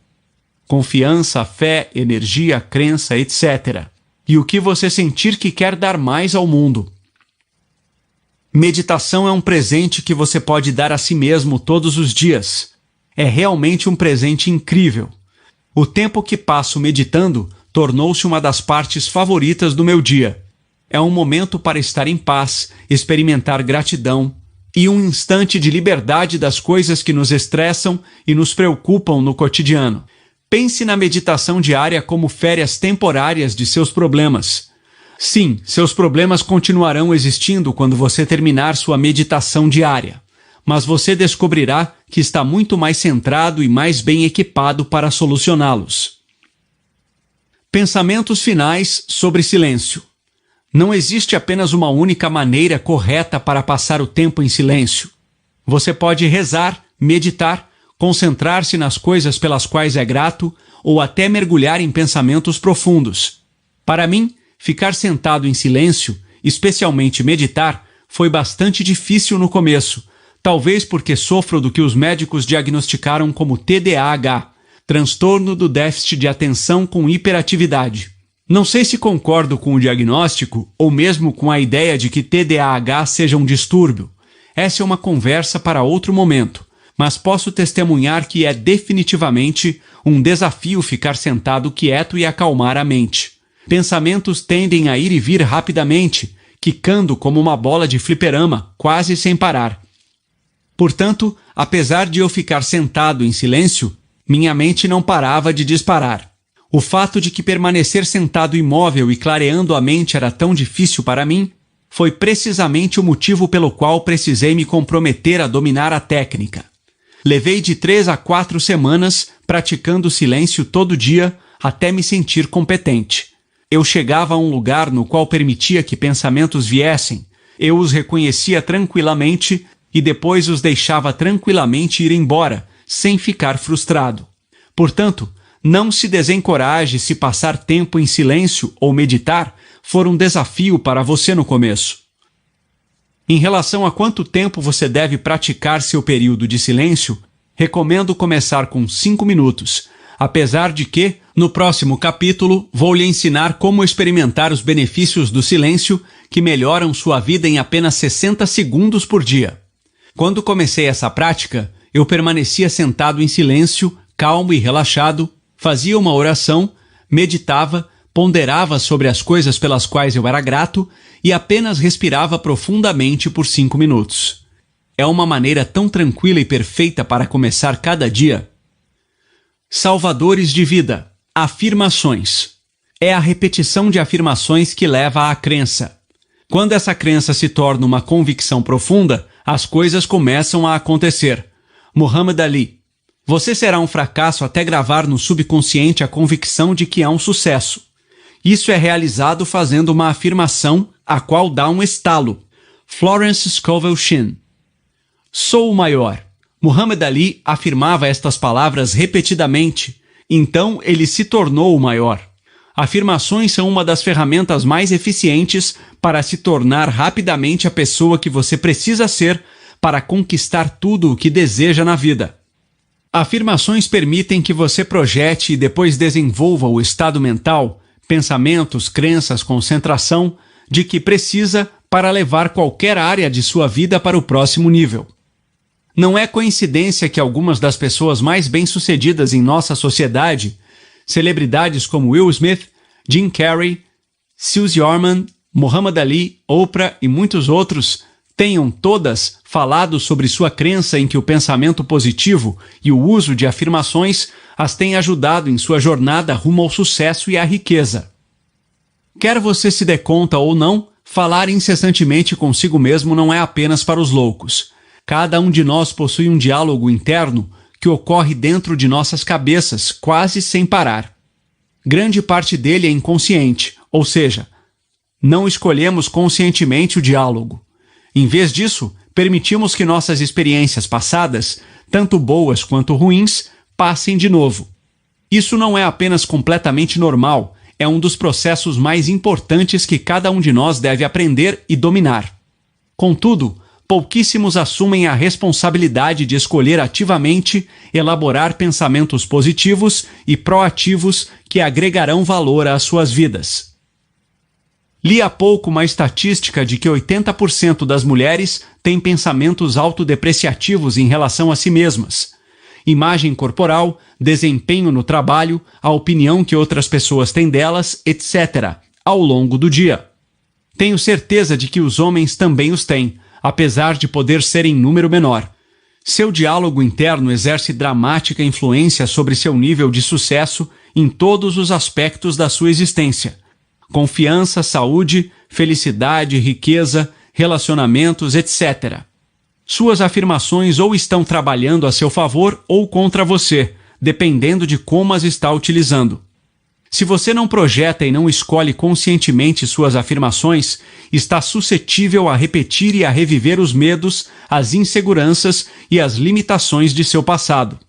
Confiança, fé, energia, crença, etc. E o que você sentir que quer dar mais ao mundo. Meditação é um presente que você pode dar a si mesmo todos os dias. É realmente um presente incrível. O tempo que passo meditando tornou-se uma das partes favoritas do meu dia. É um momento para estar em paz, experimentar gratidão e um instante de liberdade das coisas que nos estressam e nos preocupam no cotidiano. Pense na meditação diária como férias temporárias de seus problemas. Sim, seus problemas continuarão existindo quando você terminar sua meditação diária, mas você descobrirá que está muito mais centrado e mais bem equipado para solucioná-los. Pensamentos finais sobre silêncio. Não existe apenas uma única maneira correta para passar o tempo em silêncio. Você pode rezar, meditar, concentrar-se nas coisas pelas quais é grato ou até mergulhar em pensamentos profundos. Para mim, ficar sentado em silêncio, especialmente meditar, foi bastante difícil no começo, talvez porque sofro do que os médicos diagnosticaram como TDAH, transtorno do déficit de atenção com hiperatividade. Não sei se concordo com o diagnóstico ou mesmo com a ideia de que TDAH seja um distúrbio. Essa é uma conversa para outro momento, mas posso testemunhar que é definitivamente um desafio ficar sentado quieto e acalmar a mente. Pensamentos tendem a ir e vir rapidamente, quicando como uma bola de fliperama, quase sem parar. Portanto, apesar de eu ficar sentado em silêncio, minha mente não parava de disparar. O fato de que permanecer sentado imóvel e clareando a mente era tão difícil para mim foi precisamente o motivo pelo qual precisei me comprometer a dominar a técnica. Levei de 3 a 4 semanas praticando silêncio todo dia até me sentir competente. Eu chegava a um lugar no qual permitia que pensamentos viessem, eu os reconhecia tranquilamente e depois os deixava tranquilamente ir embora, sem ficar frustrado. Portanto, não se desencoraje se passar tempo em silêncio ou meditar for um desafio para você no começo. Em relação a quanto tempo você deve praticar seu período de silêncio, recomendo começar com 5 minutos, apesar de que, no próximo capítulo, vou lhe ensinar como experimentar os benefícios do silêncio que melhoram sua vida em apenas 60 segundos por dia. Quando comecei essa prática, eu permanecia sentado em silêncio, calmo e relaxado, fazia uma oração, meditava, ponderava sobre as coisas pelas quais eu era grato e apenas respirava profundamente por 5 minutos. É uma maneira tão tranquila e perfeita para começar cada dia. Salvadores de vida. Afirmações. É a repetição de afirmações que leva à crença. Quando essa crença se torna uma convicção profunda, as coisas começam a acontecer. Muhammad Ali. Você será um fracasso até gravar no subconsciente a convicção de que é um sucesso. Isso é realizado fazendo uma afirmação a qual dá um estalo. Florence Scovel Shinn. Sou o maior. Muhammad Ali afirmava estas palavras repetidamente, então ele se tornou o maior. Afirmações são uma das ferramentas mais eficientes para se tornar rapidamente a pessoa que você precisa ser para conquistar tudo o que deseja na vida. Afirmações permitem que você projete e depois desenvolva o estado mental, pensamentos, crenças, concentração de que precisa para levar qualquer área de sua vida para o próximo nível. Não é coincidência que algumas das pessoas mais bem-sucedidas em nossa sociedade, celebridades como Will Smith, Jim Carrey, Suze Orman, Muhammad Ali, Oprah e muitos outros, tenham todas falado sobre sua crença em que o pensamento positivo e o uso de afirmações as têm ajudado em sua jornada rumo ao sucesso e à riqueza. Quer você se dê conta ou não, falar incessantemente consigo mesmo não é apenas para os loucos. Cada um de nós possui um diálogo interno que ocorre dentro de nossas cabeças, quase sem parar. Grande parte dele é inconsciente, ou seja, não escolhemos conscientemente o diálogo. Em vez disso, permitimos que nossas experiências passadas, tanto boas quanto ruins, passem de novo. Isso não é apenas completamente normal, é um dos processos mais importantes que cada um de nós deve aprender e dominar. Contudo, pouquíssimos assumem a responsabilidade de escolher ativamente elaborar pensamentos positivos e proativos que agregarão valor às suas vidas. Li há pouco uma estatística de que 80% das mulheres têm pensamentos autodepreciativos em relação a si mesmas. Imagem corporal, desempenho no trabalho, a opinião que outras pessoas têm delas, etc., ao longo do dia. Tenho certeza de que os homens também os têm, apesar de poder ser em número menor. Seu diálogo interno exerce dramática influência sobre seu nível de sucesso em todos os aspectos da sua existência: confiança, saúde, felicidade, riqueza, relacionamentos, etc. Suas afirmações ou estão trabalhando a seu favor ou contra você, dependendo de como as está utilizando. Se você não projeta e não escolhe conscientemente suas afirmações, está suscetível a repetir e a reviver os medos, as inseguranças e as limitações de seu passado.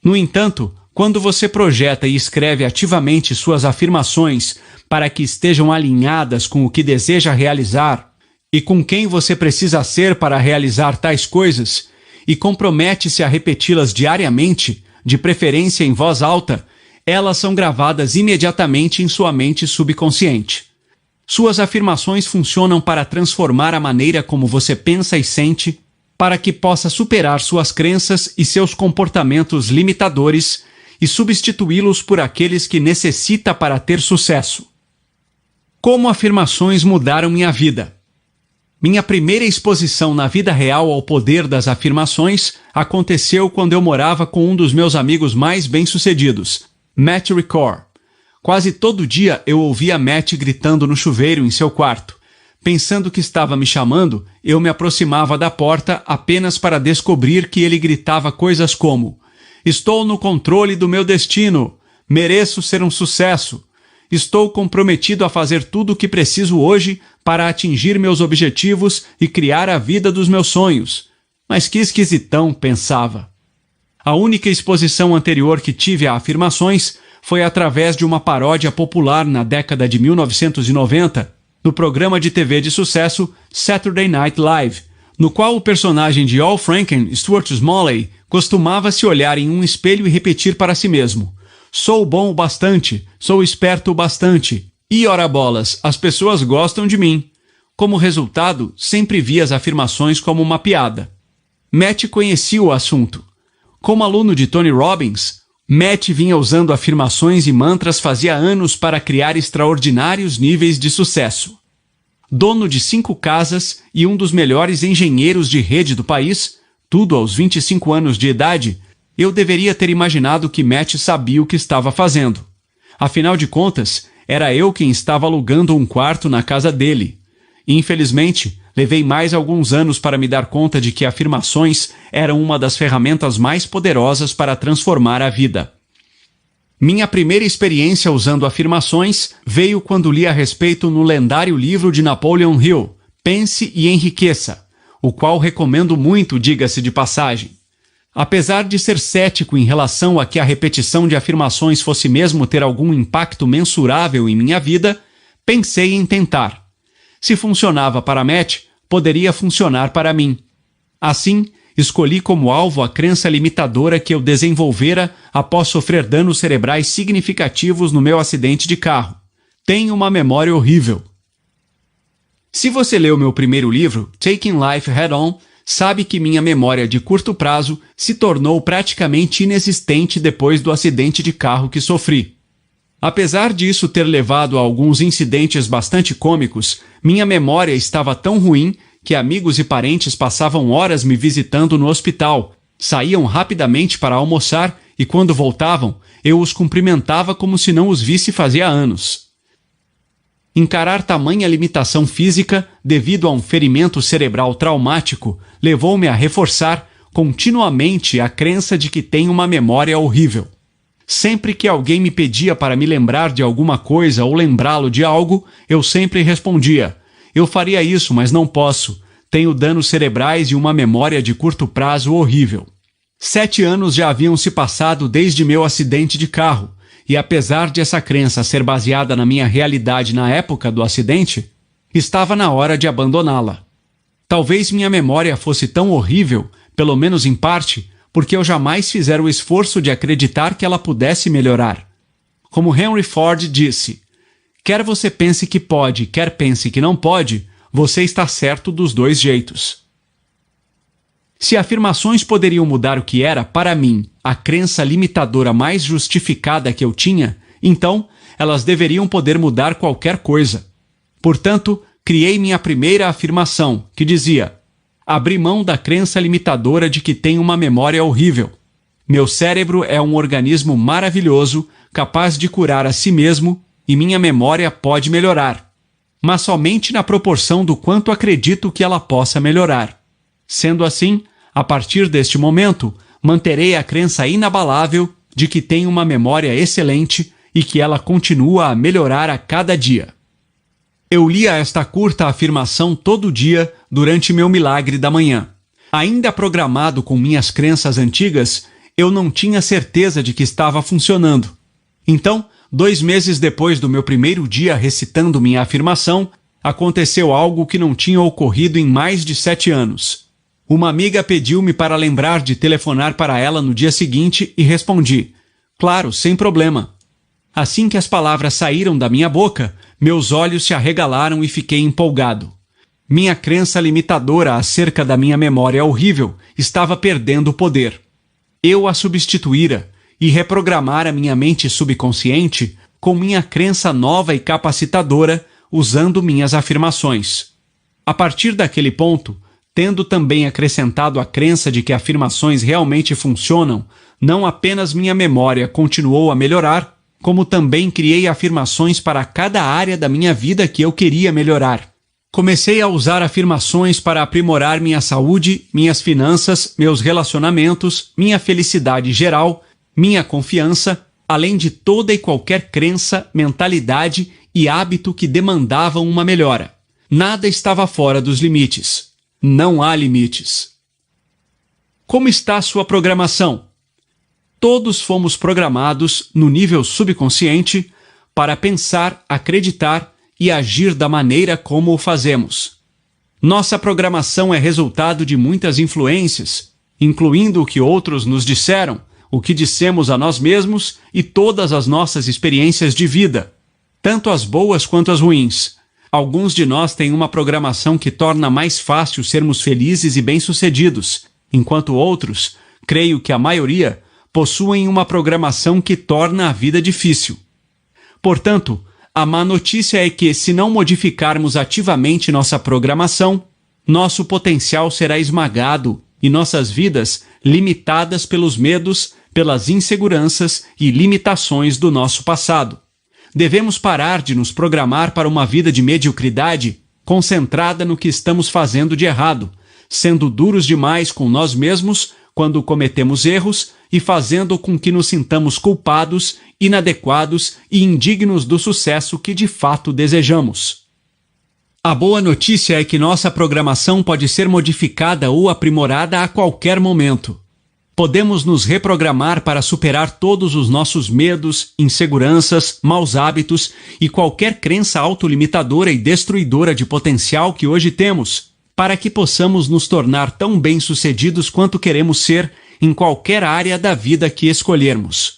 No entanto, quando você projeta e escreve ativamente suas afirmações para que estejam alinhadas com o que deseja realizar e com quem você precisa ser para realizar tais coisas, e compromete-se a repeti-las diariamente, de preferência em voz alta, elas são gravadas imediatamente em sua mente subconsciente. Suas afirmações funcionam para transformar a maneira como você pensa e sente, para que possa superar suas crenças e seus comportamentos limitadores e substituí-los por aqueles que necessita para ter sucesso. Como afirmações mudaram minha vida? Minha primeira exposição na vida real ao poder das afirmações aconteceu quando eu morava com um dos meus amigos mais bem-sucedidos, Matt Ricord. Quase todo dia eu ouvia Matt gritando no chuveiro em seu quarto. Pensando que estava me chamando, eu me aproximava da porta apenas para descobrir que ele gritava coisas como: "Estou no controle do meu destino. Mereço ser um sucesso. Estou comprometido a fazer tudo o que preciso hoje para atingir meus objetivos e criar a vida dos meus sonhos." Mas que esquisitão, pensava. A única exposição anterior que tive a afirmações foi através de uma paródia popular na década de 1990, no programa de TV de sucesso Saturday Night Live, no qual o personagem de Al Franken, Stuart Smalley, costumava se olhar em um espelho e repetir para si mesmo: "Sou bom o bastante, sou esperto o bastante, e ora bolas, as pessoas gostam de mim." Como resultado, sempre vi as afirmações como uma piada. Matt conhecia o assunto. Como aluno de Tony Robbins, Matt vinha usando afirmações e mantras fazia anos para criar extraordinários níveis de sucesso. Dono de 5 casas e um dos melhores engenheiros de rede do país, tudo aos 25 anos de idade, eu deveria ter imaginado que Matt sabia o que estava fazendo. Afinal de contas, era eu quem estava alugando um quarto na casa dele. Infelizmente, levei mais alguns anos para me dar conta de que afirmações eram uma das ferramentas mais poderosas para transformar a vida. Minha primeira experiência usando afirmações veio quando li a respeito no lendário livro de Napoleon Hill, Pense e Enriqueça, o qual recomendo muito, diga-se de passagem. Apesar de ser cético em relação a que a repetição de afirmações fosse mesmo ter algum impacto mensurável em minha vida, pensei em tentar. Se funcionava para Matt, poderia funcionar para mim. Assim, escolhi como alvo a crença limitadora que eu desenvolvera após sofrer danos cerebrais significativos no meu acidente de carro. Tenho uma memória horrível. Se você leu meu primeiro livro, Taking Life Head On, sabe que minha memória de curto prazo se tornou praticamente inexistente depois do acidente de carro que sofri. Apesar disso ter levado a alguns incidentes bastante cômicos, minha memória estava tão ruim que amigos e parentes passavam horas me visitando no hospital, saíam rapidamente para almoçar e quando voltavam, eu os cumprimentava como se não os visse fazia anos. Encarar tamanha limitação física devido a um ferimento cerebral traumático levou-me a reforçar continuamente a crença de que tenho uma memória horrível. Sempre que alguém me pedia para me lembrar de alguma coisa ou lembrá-lo de algo, eu sempre respondia: "Eu faria isso, mas não posso. Tenho danos cerebrais e uma memória de curto prazo horrível." 7 anos já haviam se passado desde meu acidente de carro, e apesar de essa crença ser baseada na minha realidade na época do acidente, estava na hora de abandoná-la. Talvez minha memória fosse tão horrível, pelo menos em parte, porque eu jamais fizera o esforço de acreditar que ela pudesse melhorar. Como Henry Ford disse, quer você pense que pode, quer pense que não pode, você está certo dos dois jeitos. Se afirmações poderiam mudar o que era, para mim, a crença limitadora mais justificada que eu tinha, então elas deveriam poder mudar qualquer coisa. Portanto, criei minha primeira afirmação, que dizia: abri mão da crença limitadora de que tenho uma memória horrível. Meu cérebro é um organismo maravilhoso, capaz de curar a si mesmo, e minha memória pode melhorar, mas somente na proporção do quanto acredito que ela possa melhorar. Sendo assim, a partir deste momento, manterei a crença inabalável de que tenho uma memória excelente e que ela continua a melhorar a cada dia. Eu lia esta curta afirmação todo dia durante meu milagre da manhã. Ainda programado com minhas crenças antigas, eu não tinha certeza de que estava funcionando. Então, 2 meses depois do meu primeiro dia recitando minha afirmação, aconteceu algo que não tinha ocorrido em mais de 7 anos. Uma amiga pediu-me para lembrar de telefonar para ela no dia seguinte e respondi: claro, sem problema. Assim que as palavras saíram da minha boca, meus olhos se arregalaram e fiquei empolgado. Minha crença limitadora acerca da minha memória horrível estava perdendo o poder. Eu a substituíra e reprogramara minha mente subconsciente com minha crença nova e capacitadora, usando minhas afirmações. A partir daquele ponto, tendo também acrescentado a crença de que afirmações realmente funcionam, não apenas minha memória continuou a melhorar, como também criei afirmações para cada área da minha vida que eu queria melhorar. Comecei a usar afirmações para aprimorar minha saúde, minhas finanças, meus relacionamentos, minha felicidade geral, minha confiança, além de toda e qualquer crença, mentalidade e hábito que demandavam uma melhora. Nada estava fora dos limites. Não há limites. Como está a sua programação? Todos fomos programados no nível subconsciente para pensar, acreditar e agir da maneira como o fazemos. Nossa programação é resultado de muitas influências, incluindo o que outros nos disseram, o que dissemos a nós mesmos e todas as nossas experiências de vida, tanto as boas quanto as ruins. Alguns de nós têm uma programação que torna mais fácil sermos felizes e bem-sucedidos, enquanto outros, creio que a maioria, possuem uma programação que torna a vida difícil. Portanto, a má notícia é que, se não modificarmos ativamente nossa programação, nosso potencial será esmagado e nossas vidas limitadas pelos medos, pelas inseguranças e limitações do nosso passado. Devemos parar de nos programar para uma vida de mediocridade, concentrada no que estamos fazendo de errado, sendo duros demais com nós mesmos quando cometemos erros e fazendo com que nos sintamos culpados, inadequados e indignos do sucesso que de fato desejamos. A boa notícia é que nossa programação pode ser modificada ou aprimorada a qualquer momento. Podemos nos reprogramar para superar todos os nossos medos, inseguranças, maus hábitos e qualquer crença autolimitadora e destruidora de potencial que hoje temos, para que possamos nos tornar tão bem-sucedidos quanto queremos ser em qualquer área da vida que escolhermos.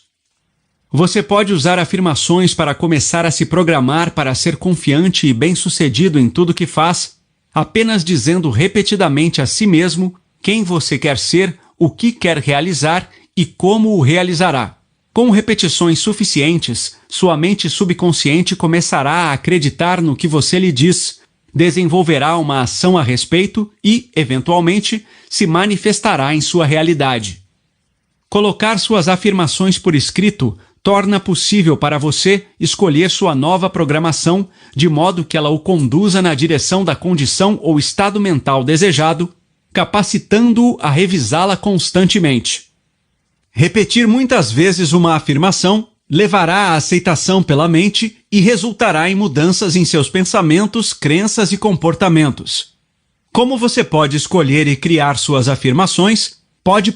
Você pode usar afirmações para começar a se programar para ser confiante e bem-sucedido em tudo que faz, apenas dizendo repetidamente a si mesmo quem você quer ser, o que quer realizar e como o realizará. Com repetições suficientes, sua mente subconsciente começará a acreditar no que você lhe diz, desenvolverá uma ação a respeito e, eventualmente, se manifestará em sua realidade. Colocar suas afirmações por escrito torna possível para você escolher sua nova programação de modo que ela o conduza na direção da condição ou estado mental desejado, capacitando-o a revisá-la constantemente. Repetir muitas vezes uma afirmação levará à aceitação pela mente e resultará em mudanças em seus pensamentos, crenças e comportamentos. Como você pode escolher e criar suas afirmações, pode